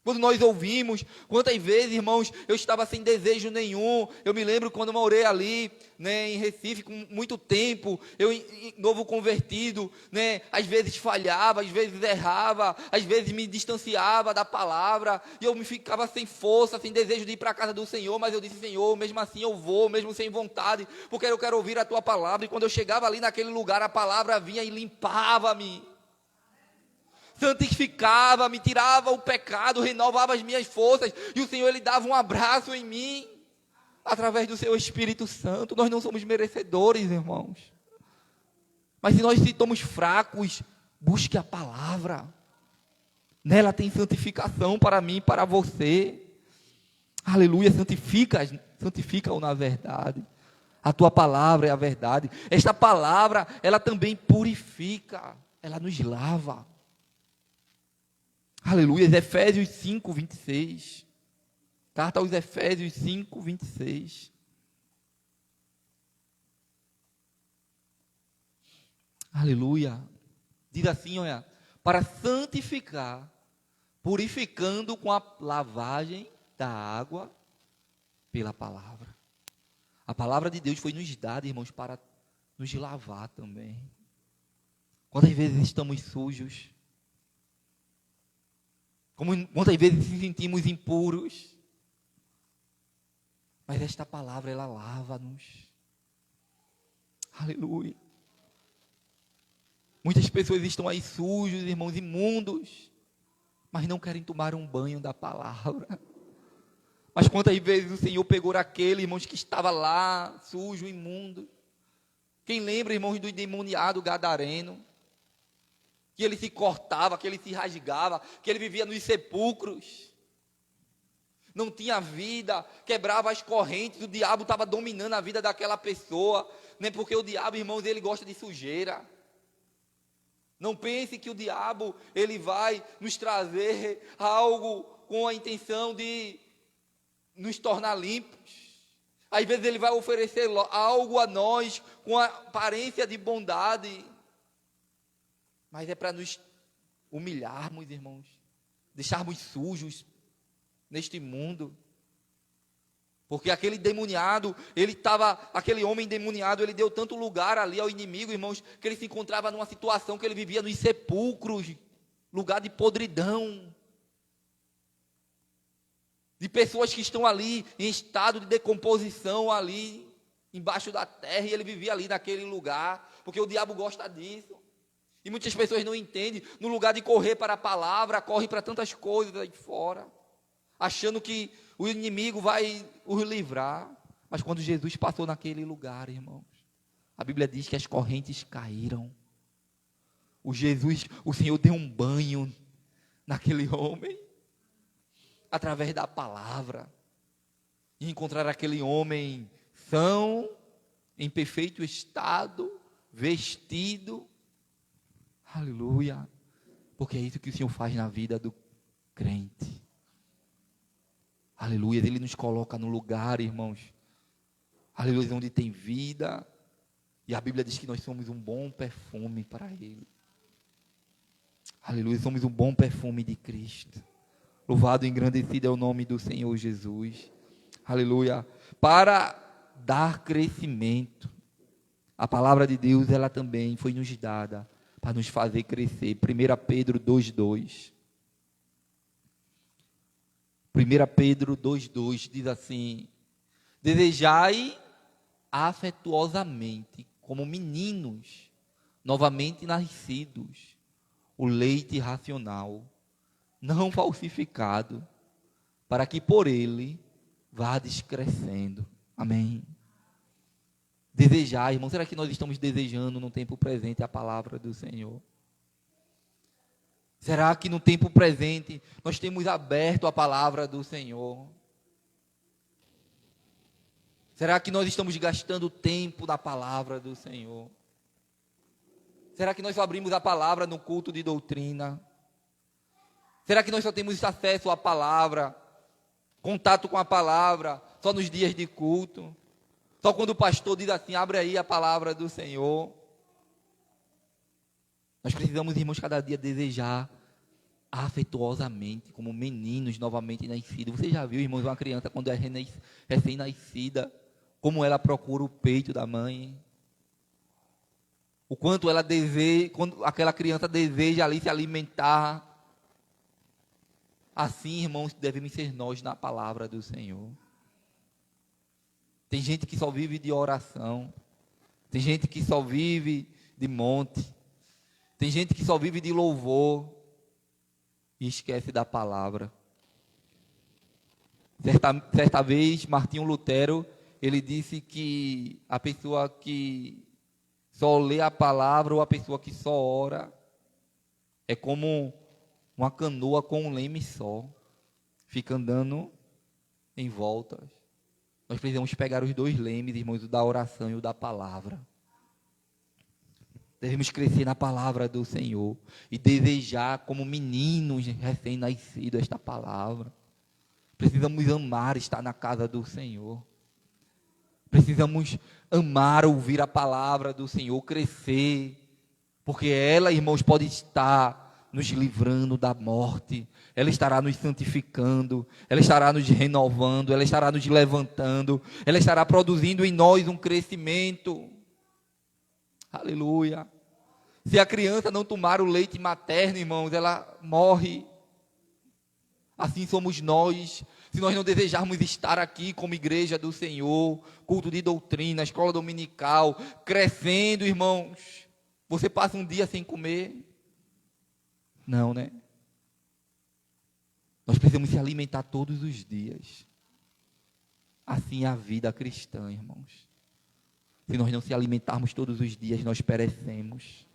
D: Quando nós ouvimos, quantas vezes, irmãos, eu estava sem desejo nenhum. Eu me lembro quando eu morei ali, né, em Recife, com muito tempo, eu novo convertido, né, às vezes falhava, às vezes errava, às vezes me distanciava da palavra, e eu me ficava sem força, sem desejo de ir para a casa do Senhor, mas eu disse, Senhor, mesmo assim eu vou, mesmo sem vontade, porque eu quero ouvir a Tua palavra. E quando eu chegava ali naquele lugar, a palavra vinha e limpava-me, santificava, me tirava o pecado, renovava as minhas forças, e o Senhor, Ele dava um abraço em mim, através do Seu Espírito Santo. Nós não somos merecedores, irmãos, mas se nós estamos fracos, busque a palavra, nela tem santificação para mim e para você. Aleluia, santifica-o na verdade, a Tua palavra é a verdade. Esta palavra, ela também purifica, ela nos lava. Aleluia, Efésios 5, 26. Carta aos Efésios 5, 26. Aleluia. Diz assim, olha, para santificar, purificando com a lavagem da água pela palavra. A palavra de Deus foi nos dada, irmãos, para nos lavar também. Quantas vezes estamos sujos? Quantas vezes nos sentimos impuros? Mas esta palavra, ela lava-nos. Aleluia. Muitas pessoas estão aí sujos, irmãos, imundos, mas não querem tomar um banho da palavra. Mas quantas vezes o Senhor pegou aquele, irmãos, que estava lá, sujo, imundo. Quem lembra, irmãos, do endemoniado gadareno? Que ele se cortava, que ele se rasgava, que ele vivia nos sepulcros, não tinha vida, quebrava as correntes, o diabo estava dominando a vida daquela pessoa, né? Porque o diabo, irmãos, ele gosta de sujeira. Não pense que o diabo, ele vai nos trazer algo com a intenção de nos tornar limpos. Às vezes ele vai oferecer algo a nós com a aparência de bondade, mas é para nos humilharmos, irmãos, deixarmos sujos neste mundo. Porque aquele endemoniado, aquele homem endemoniado, ele deu tanto lugar ali ao inimigo, irmãos, que ele se encontrava numa situação que ele vivia nos sepulcros, lugar de podridão, de pessoas que estão ali em estado de decomposição ali, embaixo da terra, e ele vivia ali naquele lugar, porque o diabo gosta disso. E muitas pessoas não entendem, no lugar de correr para a palavra, corre para tantas coisas aí fora, achando que o inimigo vai os livrar. Mas quando Jesus passou naquele lugar, irmãos, a Bíblia diz que as correntes caíram. O Senhor deu um banho naquele homem, através da palavra, e encontrar aquele homem são, em perfeito estado, vestido. Aleluia, porque é isso que o Senhor faz na vida do crente. Aleluia, Ele nos coloca no lugar, irmãos, aleluia, onde tem vida, e a Bíblia diz que nós somos um bom perfume para Ele. Aleluia, somos um bom perfume de Cristo. Louvado e engrandecido é o nome do Senhor Jesus. Aleluia, para dar crescimento. A palavra de Deus, ela também foi nos dada para nos fazer crescer. 1 Pedro 2,2. 1 Pedro 2,2 diz assim: desejai afetuosamente, como meninos, novamente nascidos, o leite racional, não falsificado, para que por ele vades crescendo. Amém. Desejar, irmão, será que nós estamos desejando no tempo presente a palavra do Senhor? Será que no tempo presente nós temos aberto a palavra do Senhor? Será que nós estamos gastando tempo na palavra do Senhor? Será que nós só abrimos a palavra no culto de doutrina? Será que nós só temos acesso à palavra, contato com a palavra, só nos dias de culto? Só quando o pastor diz assim, abre aí a palavra do Senhor. Nós precisamos, irmãos, cada dia desejar afetuosamente, como meninos novamente nascidos. Você já viu, irmãos, uma criança quando é recém-nascida, como ela procura o peito da mãe? O quanto ela deseja, quando aquela criança deseja ali se alimentar. Assim, irmãos, devemos ser nós na palavra do Senhor. Tem gente que só vive de oração. Tem gente que só vive de monte. Tem gente que só vive de louvor e esquece da palavra. Certa vez, Martinho Lutero, ele disse que a pessoa que só lê a palavra ou a pessoa que só ora é como uma canoa com um leme só, fica andando em voltas. Nós precisamos pegar os dois lemes, irmãos, o da oração e o da palavra. Devemos crescer na palavra do Senhor e desejar como meninos recém-nascidos esta palavra. Precisamos amar estar na casa do Senhor. Precisamos amar ouvir a palavra do Senhor, crescer, porque ela, irmãos, pode estar nos livrando da morte, ela estará nos santificando, ela estará nos renovando, ela estará nos levantando, ela estará produzindo em nós um crescimento. Aleluia. Se a criança não tomar o leite materno, irmãos, ela morre. Assim somos nós. Se nós não desejarmos estar aqui como igreja do Senhor, culto de doutrina, escola dominical, crescendo, irmãos, você passa um dia sem comer? Não, né? Nós precisamos se alimentar todos os dias. Assim é a vida cristã, irmãos. Se nós não se alimentarmos todos os dias, nós perecemos.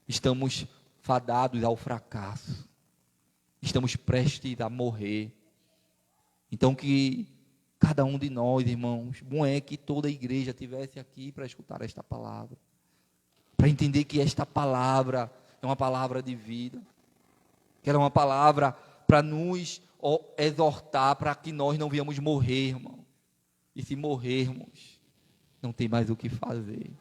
D: Estamos fadados ao fracasso. Estamos prestes a morrer. Então que cada um de nós, irmãos, bom é que toda a igreja estivesse aqui para escutar esta palavra. Para entender que esta palavra é uma palavra de vida. Que ela é uma palavra para nos exortar, para que nós não venhamos morrer, irmão. E se morrermos, não tem mais o que fazer.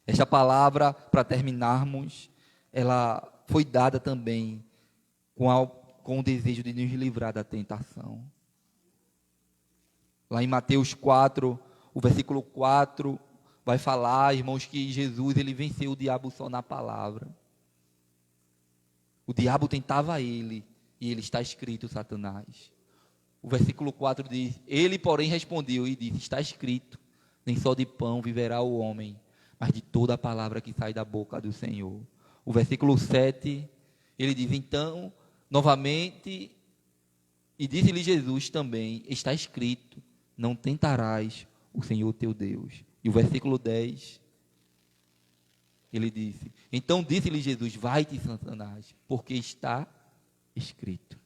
D: Esta palavra, para terminarmos, ela foi dada também com o desejo de nos livrar da tentação. Lá em Mateus 4, o versículo 4, vai falar, irmãos, que Jesus, ele venceu o diabo só na palavra. O diabo tentava ele, e ele está escrito, Satanás. O versículo 4 diz, ele, porém, respondeu e disse, está escrito, nem só de pão viverá o homem, mas de toda a palavra que sai da boca do Senhor. O versículo 7, ele diz, então, novamente, e disse-lhe Jesus também, está escrito, não tentarás o Senhor teu Deus. E o versículo 10, ele disse, então disse-lhe Jesus, vai-te, Satanás, porque está escrito.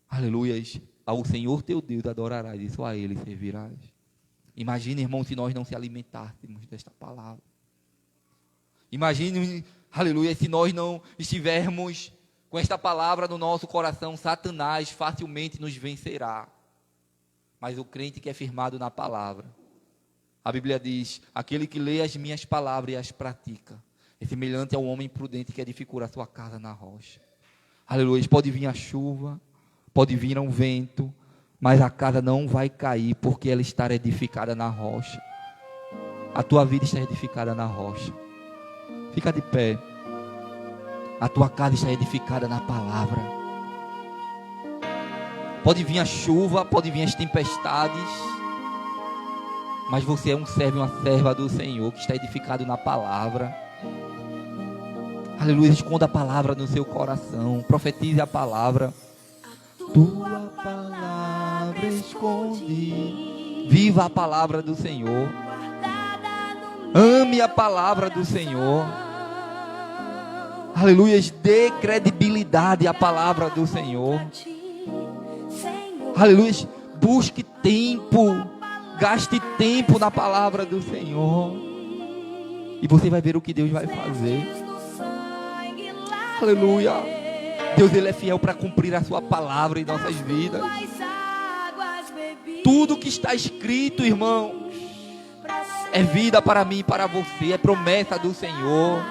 D: Aleluias, ao Senhor teu Deus adorarás e só a Ele servirás. Imagine, irmão, se nós não se alimentássemos desta palavra. Imagine, aleluia, se nós não estivermos com esta palavra no nosso coração, Satanás facilmente nos vencerá. Mas o crente que é firmado na palavra, a Bíblia diz, aquele que lê as minhas palavras e as pratica, é semelhante ao homem prudente que edificou a sua casa na rocha. Aleluia, pode vir a chuva, pode vir um vento, mas a casa não vai cair, porque ela está edificada na rocha. A tua vida está edificada na rocha. Fica de pé. A tua casa está edificada na palavra. Pode vir a chuva, pode vir as tempestades, mas você é um servo e uma serva do Senhor, que está edificado na palavra. Aleluia, esconda a palavra no seu coração, profetize a palavra. Tua palavra escondi. Viva a palavra do Senhor. Ame a palavra do Senhor. Aleluia, dê credibilidade à palavra do Senhor. Aleluia, busque tempo, gaste tempo na palavra do Senhor. E você vai ver o que Deus vai fazer. Aleluia. Deus, Ele é fiel para cumprir a sua palavra em nossas vidas. Tudo que está escrito, irmãos, é vida para mim e para você, é promessa do Senhor.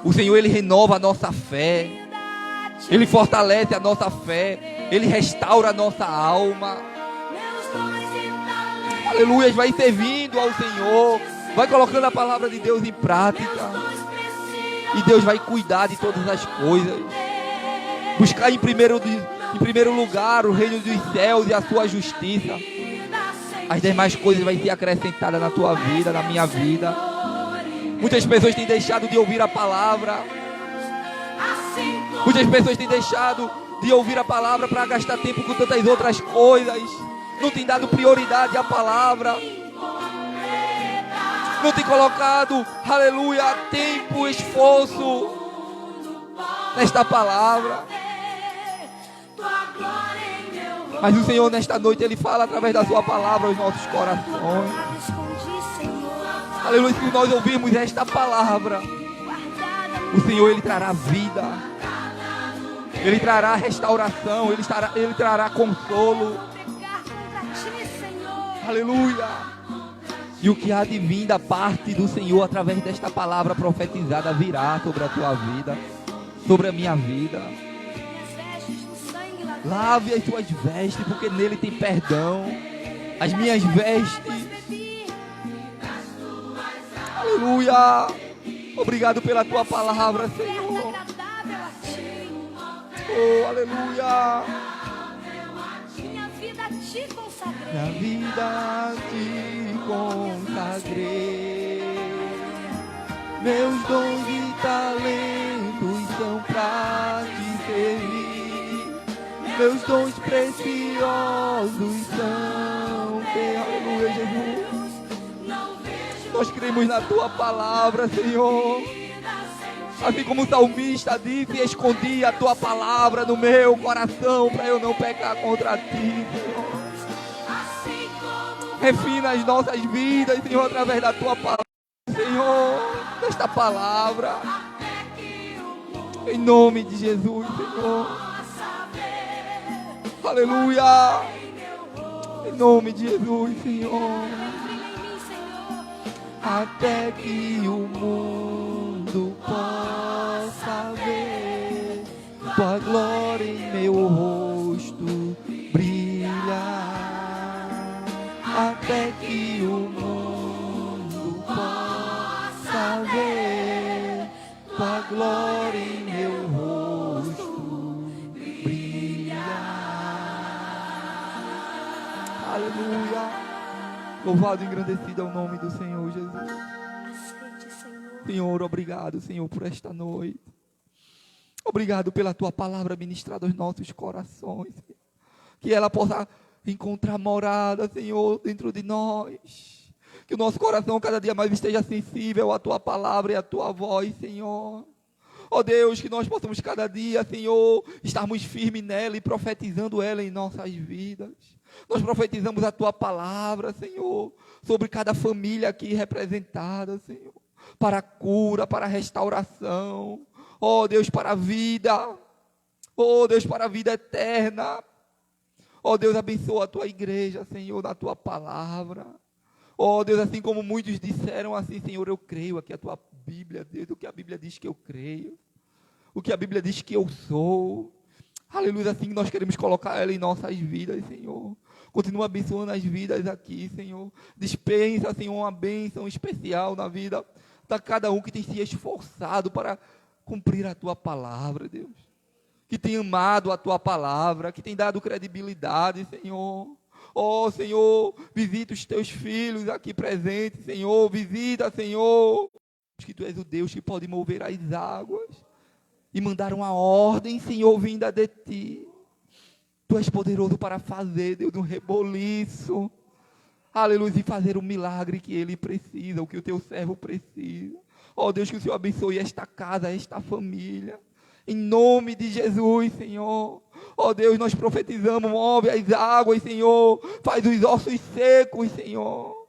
D: O Senhor, Ele renova a nossa fé. Ele fortalece a nossa fé. Ele restaura a nossa alma. Aleluia. Vai servindo ao Senhor. Vai colocando a palavra de Deus em prática. E Deus vai cuidar de todas as coisas. Buscar em primeiro lugar o reino dos céus e a sua justiça. As demais coisas vão ser acrescentadas na tua vida, na minha vida. Muitas pessoas têm deixado de ouvir a palavra. Muitas pessoas têm deixado de ouvir a palavra para gastar tempo com tantas outras coisas. Não tem dado prioridade à palavra. Não tem colocado, aleluia, tempo, esforço nesta palavra. Mas o Senhor, nesta noite, Ele fala através da sua palavra aos nossos corações. Aleluia, se nós ouvirmos esta palavra, o Senhor, Ele trará vida. Ele trará restauração. Ele trará consolo. Aleluia. E o que há de vir da parte do Senhor através desta palavra profetizada virá sobre a tua vida, sobre a minha vida. Lave as tuas vestes, porque nele tem perdão. As minhas vestes. Aleluia. Obrigado pela tua palavra, Senhor. Oh, aleluia.
E: Minha vida te consagrei.
D: Minha vida te consagrei. Meus dons e talentos são pra te servir. Meus dons preciosos são. Aleluia, Jesus. Nós cremos na tua palavra, Senhor. Assim como o salmista disse, escondi a tua palavra no meu coração para eu não pecar contra ti, Senhor. Refina as nossas vidas, Senhor, através da tua palavra, Senhor, desta palavra. Em nome de Jesus, Senhor. Aleluia. Em nome de Jesus, Senhor. Até que o mundo possa ver tua glória em meu rosto brilhar. Até que o mundo possa ver tua glória em meu rosto brilhar. Aleluia. Louvado e engrandecido é o nome do Senhor Jesus. Senhor, obrigado, Senhor, por esta noite. Obrigado pela tua palavra ministrada aos nossos corações. Que ela possa encontrar morada, Senhor, dentro de nós. Que o nosso coração cada dia mais esteja sensível à tua palavra e à tua voz, Senhor. Ó Deus, que nós possamos cada dia, Senhor, estarmos firmes nela e profetizando ela em nossas vidas. Nós profetizamos a tua palavra, Senhor, sobre cada família aqui representada, Senhor, para a cura, para a restauração, ó Deus, para a vida, ó Deus, para a vida eterna. Ó Deus, abençoa a tua igreja, Senhor, na tua palavra. Ó Deus, assim como muitos disseram assim, Senhor, eu creio aqui a tua Bíblia, Deus, o que a Bíblia diz que eu creio, o que a Bíblia diz que eu sou. Aleluia, assim que nós queremos colocar ela em nossas vidas, Senhor. Continua abençoando as vidas aqui, Senhor. Dispensa, Senhor, uma bênção especial na vida de cada um que tem se esforçado para cumprir a tua palavra, Deus. Que tem amado a tua palavra, que tem dado credibilidade, Senhor. Ó, Senhor, visita os teus filhos aqui presentes, Senhor. Visita, Senhor. Que tu és o Deus que pode mover as águas e mandar uma ordem, Senhor, vinda de ti. Tu és poderoso para fazer, Deus, um reboliço. Aleluia, e fazer o milagre que ele precisa, o que o teu servo precisa. Ó Deus, que o Senhor abençoe esta casa, esta família. Em nome de Jesus, Senhor. Ó Deus, nós profetizamos, move as águas, Senhor. Faz os ossos secos, Senhor,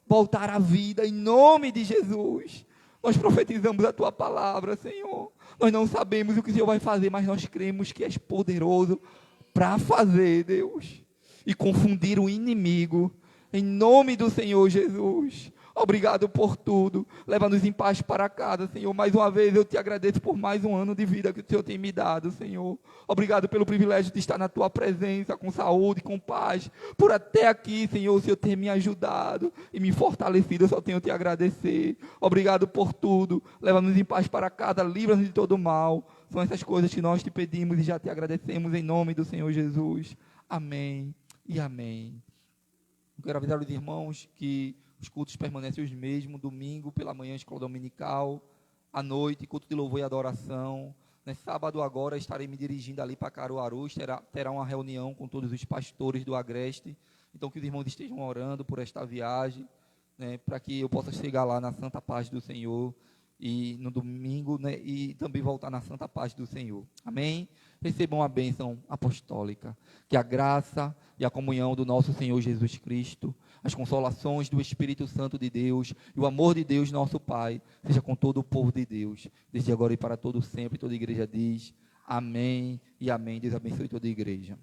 D: voltar à vida, em nome de Jesus. Nós profetizamos a tua palavra, Senhor. Nós não sabemos o que o Senhor vai fazer, mas nós cremos que és poderoso para fazer, Deus, e confundir o inimigo, em nome do Senhor Jesus. Obrigado por tudo. Leva-nos em paz para casa, Senhor. Mais uma vez eu te agradeço por mais um ano de vida que o Senhor tem me dado, Senhor. Obrigado pelo privilégio de estar na tua presença, com saúde, com paz. Por até aqui, Senhor, o Senhor ter me ajudado e me fortalecido. Eu só tenho a te agradecer. Obrigado por tudo. Leva-nos em paz para casa. Livra-nos de todo mal. São essas coisas que nós te pedimos e já te agradecemos em nome do Senhor Jesus. Amém e amém. Eu quero avisar os irmãos que os cultos permanecem os mesmos, domingo pela manhã, escola dominical, à noite, culto de louvor e adoração. Sábado agora estarei me dirigindo ali para Caruaru, terá uma reunião com todos os pastores do Agreste, então que os irmãos estejam orando por esta viagem, para que eu possa chegar lá na santa paz do Senhor, e no domingo, e também voltar na santa paz do Senhor. Amém? Recebam a bênção apostólica, que a graça e a comunhão do nosso Senhor Jesus Cristo, as consolações do Espírito Santo de Deus e o amor de Deus, nosso Pai, seja com todo o povo de Deus, desde agora e para todo sempre. Toda a igreja diz amém e amém. Deus abençoe toda a igreja.